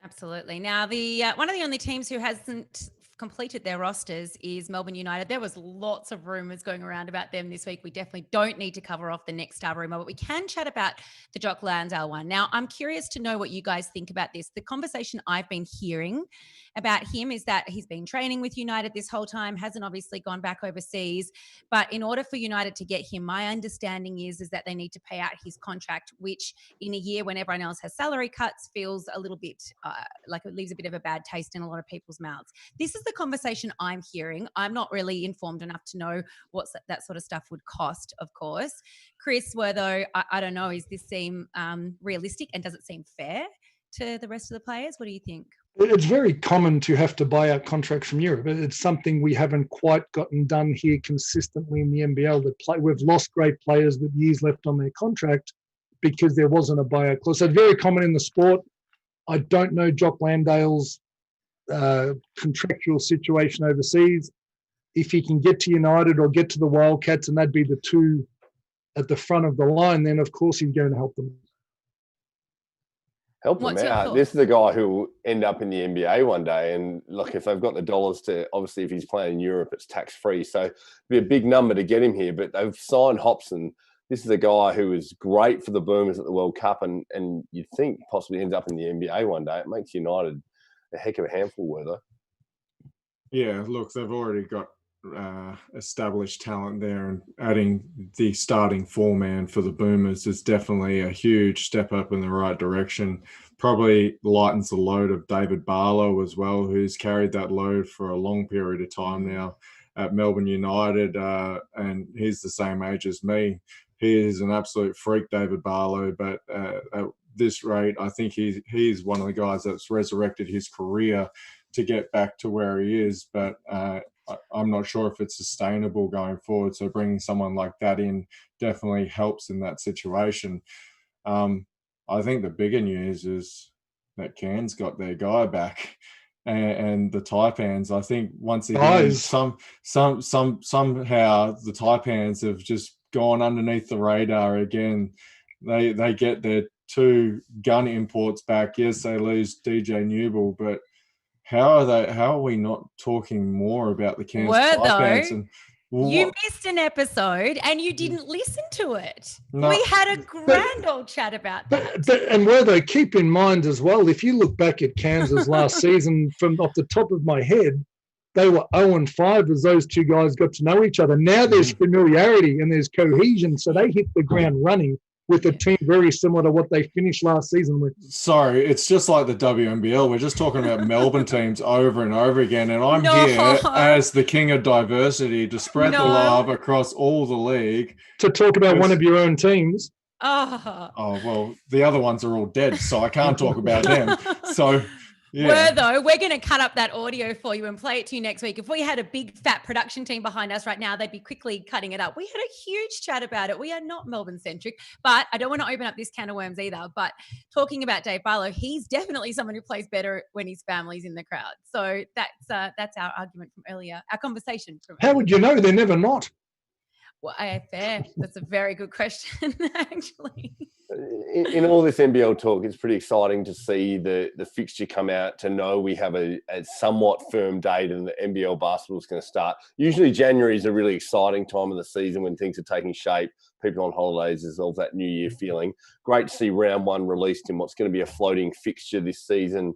Absolutely. Now, the one of the only teams who hasn't completed their rosters is Melbourne United. There was lots of rumours going around about them this week. We definitely don't need to cover off the next star rumour, but we can chat about the Jock Lansdale one. Now, I'm curious to know what you guys think about this. The conversation I've been hearing about him is that he's been training with United this whole time, hasn't obviously gone back overseas. But in order for United to get him, my understanding is that they need to pay out his contract, which in a year when everyone else has salary cuts feels a little bit like it leaves a bit of a bad taste in a lot of people's mouths. This is the conversation I'm hearing. I'm not really informed enough to know what that sort of stuff would cost, of course. Chris, Wertho, I don't know, is this seem realistic and does it seem fair to the rest of the players? What do you think? It's very common to have to buy out contracts from Europe. It's something we haven't quite gotten done here consistently in the NBL. We've lost great players with years left on their contract because there wasn't a buyout clause. So it's very common in the sport. I don't know Jock Landale's contractual situation overseas. If he can get to United or get to the Wildcats, and that'd be the two at the front of the line, then of course he's going to help them. Help them out. This is the guy who will end up in the NBA one day. And look, if they've got the dollars to, obviously, if he's playing in Europe, it's tax-free. So it'd be a big number to get him here. But they've signed Hobson. This is a guy who was great for the Boomers at the World Cup and you'd think possibly ends up in the NBA one day. It makes United a heck of a handful, Wertho. Yeah, look, they've already got established talent there, and adding the starting four-man for the Boomers is definitely a huge step up in the right direction. Probably lightens the load of David Barlow as well, who's carried that load for a long period of time now at Melbourne United, and he's the same age as me. He is an absolute freak, David Barlow, but at this rate, I think he's one of the guys that's resurrected his career to get back to where he is, but I'm not sure if it's sustainable going forward. So bringing someone like that in definitely helps in that situation. I think the bigger news is that Cairns got their guy back, and the Taipans. I think once again, somehow the Taipans have just gone underneath the radar again. They get their two gun imports back. Yes, they lose DJ Newell, but how are we not talking more about the Cairns Taipans? You missed an episode and you didn't listen to it. No. We had a grand old chat about that. And Wertho, keep in mind as well, if you look back at Kansas last season, from off the top of my head, they were 0-5 as those two guys got to know each other. Now there's familiarity and there's cohesion, so they hit the ground running with a team very similar to what they finished last season with. Sorry, it's just like the WNBL. We're just talking about Melbourne teams over and over again, and I'm here as the king of diversity to spread the love across all the league. To talk about one of your own teams. Oh, well, the other ones are all dead, so I can't talk about them. So... yeah. Wertho, we're going to cut up that audio for you and play it to you next week. If we had a big fat production team behind us right now, they'd be quickly cutting it up. We had a huge chat about it. We are not Melbourne centric, but I don't want to open up this can of worms either. But talking about Dave Barlow, he's definitely someone who plays better when his family's in the crowd. So that's our argument from earlier, our conversation from earlier. How would you know? They're never not. Well, fair. That's a very good question, actually. In all this NBL talk, it's pretty exciting to see the fixture come out, to know we have a somewhat firm date and the NBL basketball is going to start. Usually January is a really exciting time of the season when things are taking shape, people on holidays, there's all that New Year feeling. Great to see round one released in what's going to be a floating fixture this season,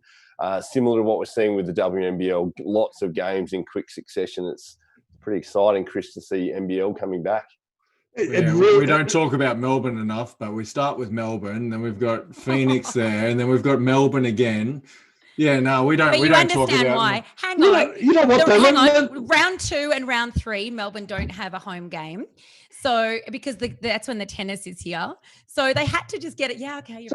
similar to what we're seeing with the WNBL, lots of games in quick succession. It's pretty exciting, Chris, to see NBL coming back. We don't talk about Melbourne enough, but we start with Melbourne, then we've got Phoenix there, and then we've got Melbourne again. Yeah, no, we don't. But we don't talk about. Why? Hang on. You know what? Hang on. Round 2 and round 3, Melbourne don't have a home game, so because that's when the tennis is here. So they had to just get it. Yeah, okay.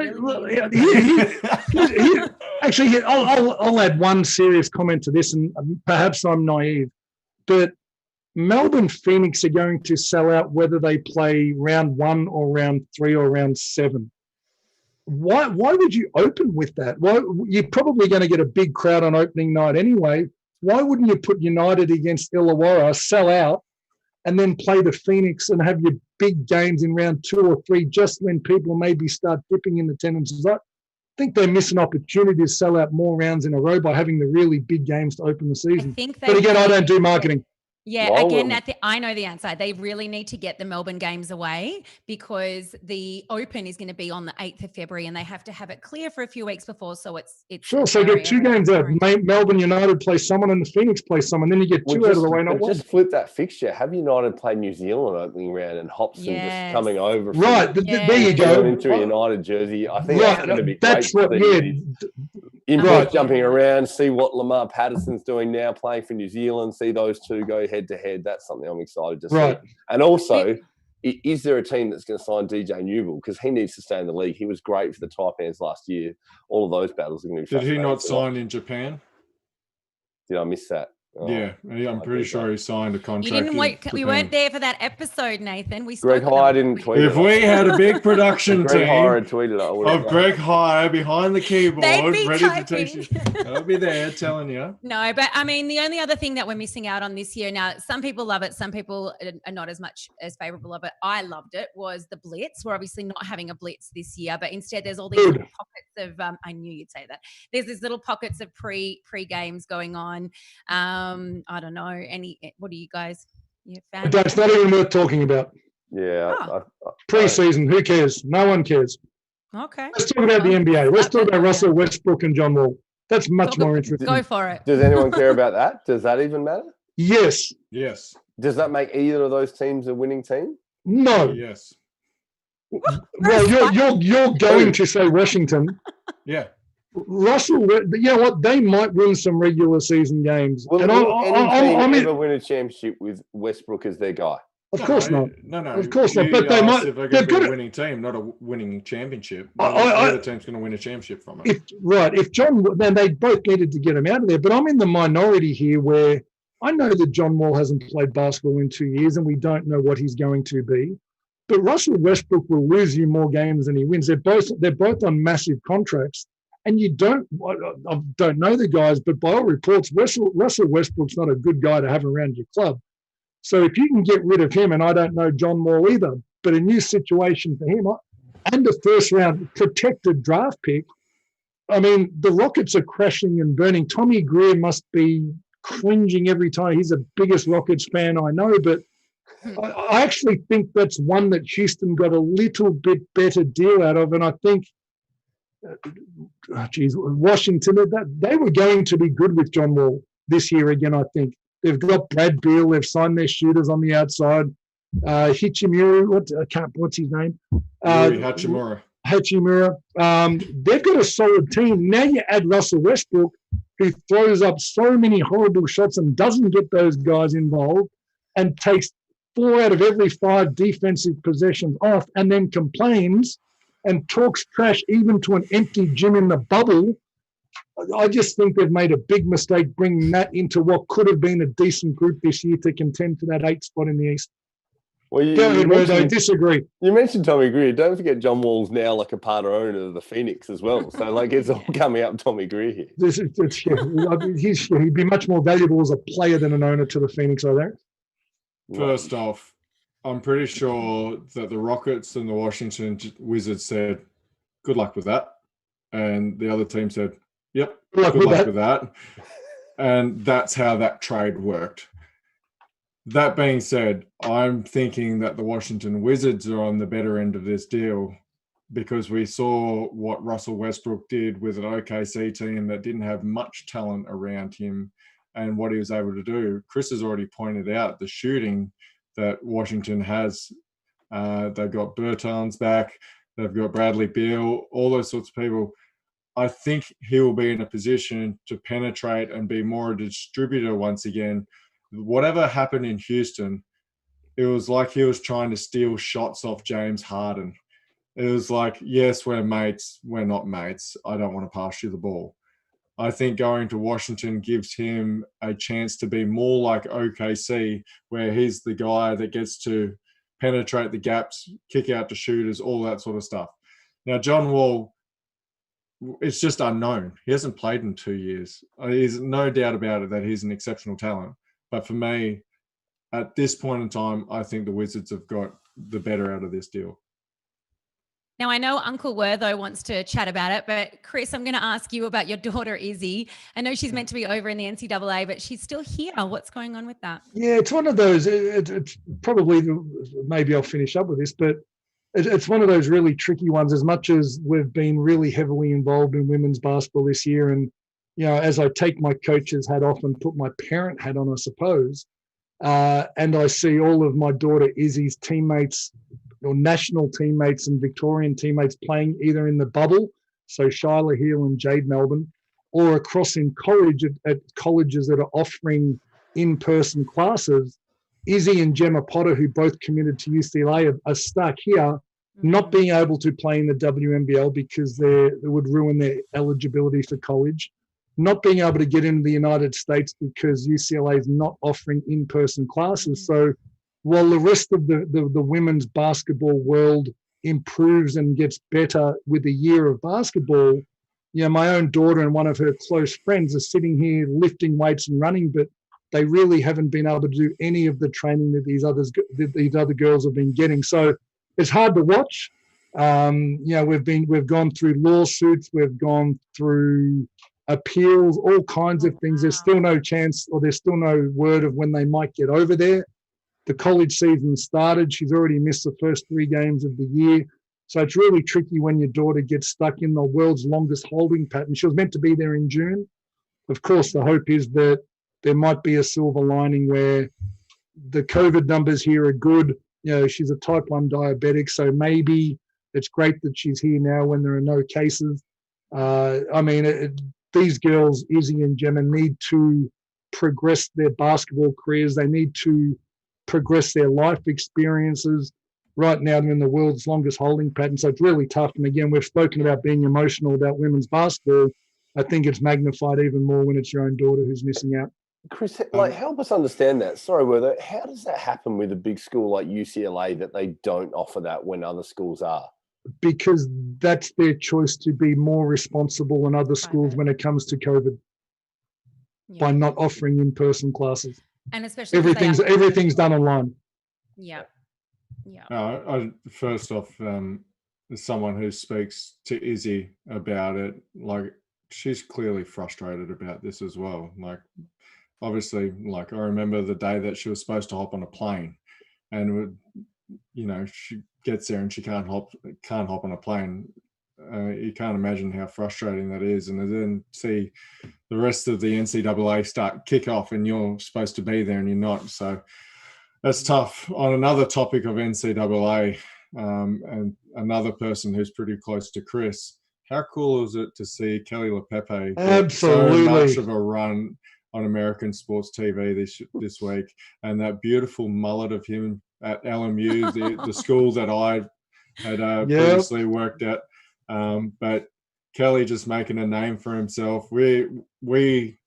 Actually, I'll add one serious comment to this, and perhaps I'm naive, but Melbourne Phoenix are going to sell out whether they play round 1 or round 3 or round 7. Why would you open with that? Why, you're probably going to get a big crowd on opening night anyway. Why wouldn't you put United against Illawarra, sell out, and then play the Phoenix and have your big games in round 2 or 3 just when people maybe start dipping in attendances? I think they miss an opportunity to sell out more rounds in a row by having the really big games to open the season. But again, I don't do marketing. Yeah, While again, we're- I know the answer. They really need to get the Melbourne games away because the Open is going to be on the 8th of February and they have to have it clear for a few weeks before. So it's Sure. a So get barrier 2 of games out. quarantine. Melbourne United play someone and the Phoenix play someone. Then you get two out of the way, not one. Just flip that fixture. Have United play New Zealand opening round and Hobson just coming over. Right. There you Yes. go. Into a United jersey. I think that's going to be That's great. what, Imports Right. jumping around, see what Lamar Patterson's doing now, playing for New Zealand, see those two go head to head. That's something I'm excited to Right. see. And also, is there a team that's going to sign DJ Newell? Because he needs to stay in the league. He was great for the Taipans last year. All of those battles are going to be Did he not fascinating to watch. sign in Japan? Did I miss that? Oh, Yeah, I'm pretty sure he signed a contract. You didn't wait. in We Japan. weren't there for that episode, Nathan. We Greg spoke about Hire it. didn't tweet If it. we had a big production Greg Hire team tweeted it. I would have of Greg Hire behind the keyboard, They'd be ready typing. to teach you, I'll be there telling you. No, but I mean, the only other thing that we're missing out on this year now, some people love it, some people are not as much as favorable of it. I loved it, was the Blitz. We're obviously not having a Blitz this year, but instead there's all these little pockets of, I knew you'd say that. There's these little pockets of pre-games going on. I don't know, what are you guys? That's not even worth talking about. Yeah. Pre-season, who cares? No one cares. Okay. Let's talk about the NBA. Let's talk about Russell Westbrook and John Wall. That's much more interesting. Go for it. Does anyone care about that? Does that even matter? Yes. Yes. Does that make either of those teams a winning team? No. Yes. Well, you're going to say Washington. Yeah. Russell, you know what? They might win some regular season games. Will And any team ever win a championship with Westbrook as their guy? Of course not. No. Of course not. You But they asked might. if they're They've going to be got a winning team, not a winning championship. The I- other team's going to win a championship from it. If John, then they both needed to get him out of there. But I'm in the minority here, where I know that John Wall hasn't played basketball in 2 years, and we don't know what he's going to be. But Russell Westbrook will lose you more games than he wins. They're both on massive contracts. And I don't know the guys, but by all reports, Russell Westbrook's not a good guy to have around your club. So if you can get rid of him, and I don't know John Wall either, but a new situation for him and a first-round protected draft pick, I mean, the Rockets are crashing and burning. Tommy Greer must be cringing every time. He's the biggest Rockets fan I know, but I actually think that's one that Houston got a little bit better deal out of, and I think Washington, they were going to be good with John Wall this year again, I think. They've got Brad Beal. They've signed their shooters on the outside. Hachimura, what's his name? Hachimura. They've got a solid team. Now you add Russell Westbrook, who throws up so many horrible shots and doesn't get those guys involved and takes 4 out of every 5 defensive possessions off and then complains and talks trash even to an empty gym in the bubble. I just think they've made a big mistake bringing that into what could have been a decent group this year to contend for that 8th spot in the East. Well, I disagree. You mentioned Tommy Greer. Don't forget John Wall's now like a part owner of the Phoenix as well. So it's all coming up Tommy Greer here. He'd be much more valuable as a player than an owner to the Phoenix, I think. First off, I'm pretty sure that the Rockets and the Washington Wizards said, good luck with that. And the other team said, yep, good luck with that. And that's how that trade worked. That being said, I'm thinking that the Washington Wizards are on the better end of this deal because we saw what Russell Westbrook did with an OKC team that didn't have much talent around him and what he was able to do. Chris has already pointed out the shooting that Washington has. They've got Bertans back. They've got Bradley Beal, all those sorts of people. I think he will be in a position to penetrate and be more a distributor once again. Whatever happened in Houston, it was like he was trying to steal shots off James Harden. It was like, yes, we're mates. We're not mates. I don't want to pass you the ball. I think going to Washington gives him a chance to be more like OKC, where he's the guy that gets to penetrate the gaps, kick out to shooters, all that sort of stuff. Now, John Wall, it's just unknown. He hasn't played in 2 years. There's no doubt about it that he's an exceptional talent. But for me, at this point in time, I think the Wizards have got the better out of this deal. Now, I know Uncle Wertho wants to chat about it, but Chris, I'm going to ask you about your daughter, Izzy. I know she's meant to be over in the NCAA, but she's still here. What's going on with that? Yeah, it's one of those, it's probably, maybe I'll finish up with this, but it's one of those really tricky ones. As much as we've been really heavily involved in women's basketball this year, and, you know, as I take my coach's hat off and put my parent hat on, I suppose, and I see all of my daughter Izzy's teammates or national teammates and Victorian teammates playing either in the bubble, so Shyla Hill and Jade Melbourne, or across in college at colleges that are offering in-person classes. Izzy and Gemma Potter, who both committed to UCLA, are stuck here, not being able to play in the WNBL because it would ruin their eligibility for college, not being able to get into the United States because UCLA is not offering in-person classes. So while the rest of the women's basketball world improves and gets better with a year of basketball, you know, my own daughter and one of her close friends are sitting here lifting weights and running, but they really haven't been able to do any of the training that these other girls have been getting. So it's hard to watch. You know, we've gone through lawsuits, we've gone through appeals, all kinds of things. There's still no chance, or there's still no word of when they might get over there. The college season started. She's already missed the first 3 games of the year. So it's really tricky when your daughter gets stuck in the world's longest holding pattern. She was meant to be there in June. Of course, the hope is that there might be a silver lining where the COVID numbers here are good. You know, she's a type 1 diabetic, so maybe it's great that she's here now when there are no cases. I mean, these girls, Izzy and Gemma, need to progress their basketball careers. They need to progress their life experiences. Right now, they're in the world's longest holding pattern, so it's really tough. And again, we've spoken about being emotional about women's basketball. I think it's magnified even more when it's your own daughter who's missing out. Chris, help us understand that. Sorry, Wertho, how does that happen with a big school like UCLA that they don't offer that when other schools are? Because that's their choice to be more responsible than other schools when it comes to COVID, by not offering in-person classes. And especially everything's done online. Yeah. Yeah. I first off, as someone who speaks to Izzy about it, like, she's clearly frustrated about this as well. Like, obviously, like, I remember the day that she was supposed to hop on a plane, and you know, she gets there and she can't hop on a plane. You can't imagine how frustrating that is. And then see the rest of the NCAA start kick off, and you're supposed to be there and you're not. So that's tough. On another topic of NCAA, and another person who's pretty close to Chris, how cool is it to see Kelly LePepe get so much of a run on American sports TV this week, and that beautiful mullet of him at LMU, the school that I had previously worked at. But Kelly just making a name for himself. We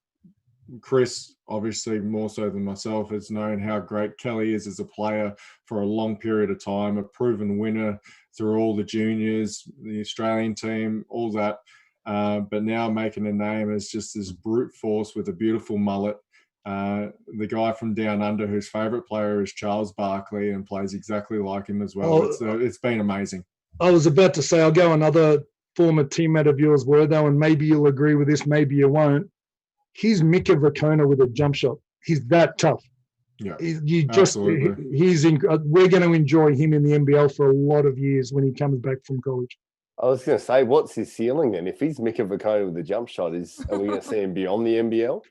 Chris, obviously more so than myself, has known how great Kelly is as a player for a long period of time, a proven winner through all the juniors, the Australian team, all that. But now making a name as just this brute force with a beautiful mullet. The guy from Down Under, whose favourite player is Charles Barkley and plays exactly like him as well. It's been amazing. I was about to say, I'll go another former teammate of yours, Wertho, and maybe you'll agree with this, maybe you won't. He's Mika Vukona with a jump shot. He's that tough. Yeah, absolutely. We're going to enjoy him in the NBL for a lot of years when he comes back from college. I was going to say, what's his ceiling then? If he's Mika Vukona with a jump shot, are we going to see him beyond the NBL?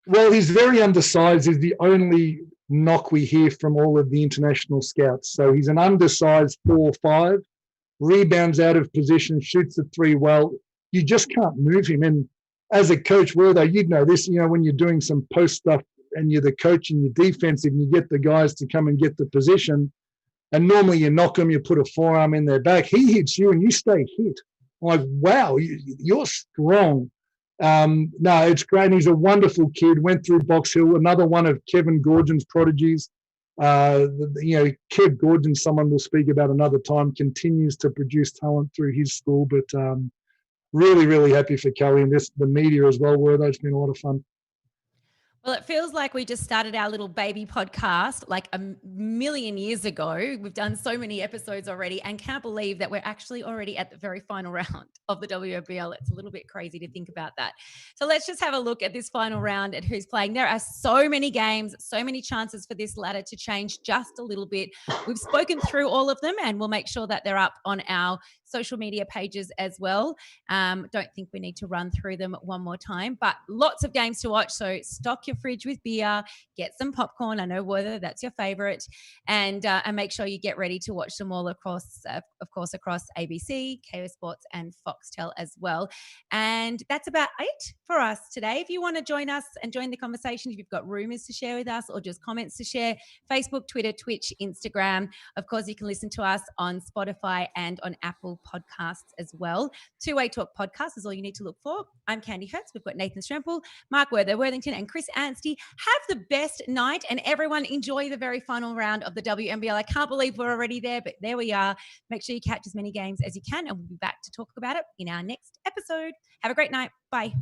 Well, he's very undersized is the only knock we hear from all of the international scouts. So he's an undersized 4'5", rebounds out of position, shoots the 3 well. You just can't move him. And as a coach, Wertho, you'd know this, you know, when you're doing some post stuff and you're the coach and you're defensive and you get the guys to come and get the position, and normally you knock them, you put a forearm in their back. He hits you and you stay hit. I'm like, wow, you're strong. No, it's great. He's a wonderful kid. Went through Box Hill, another one of Kevin Gordon's prodigies. Kev Gordon, someone we'll speak about another time, continues to produce talent through his school. But really, really happy for Kelly and the media as well. Wertho, it's been a lot of fun. Well, it feels like we just started our little baby podcast like a million years ago. We've done so many episodes already and can't believe that we're actually already at the very final round of the WNBL. It's a little bit crazy to think about that. So let's just have a look at this final round and who's playing. There are so many games, so many chances for this ladder to change just a little bit. We've spoken through all of them and we'll make sure that they're up on our social media pages as well. Don't think we need to run through them one more time, but lots of games to watch. So stock your fridge with beer, get some popcorn. I know whether that's your favorite, and make sure you get ready to watch them all across, of course, across ABC, KO Sports, and Foxtel as well. And that's about it for us today. If you want to join us and join the conversation, if you've got rumors to share with us or just comments to share, Facebook, Twitter, Twitch, Instagram. Of course, you can listen to us on Spotify and on Apple Podcasts as well. Two-Way Talk Podcast is all you need to look for. I'm Candy Hertz. We've got Nathan Stremple, Mark Worthington, and Chris Anstey. Have the best night, and everyone enjoy the very final round of the WNBL. I can't believe we're already there, but there we are. Make sure you catch as many games as you can, and we'll be back to talk about it in our next episode. Have a great night. Bye.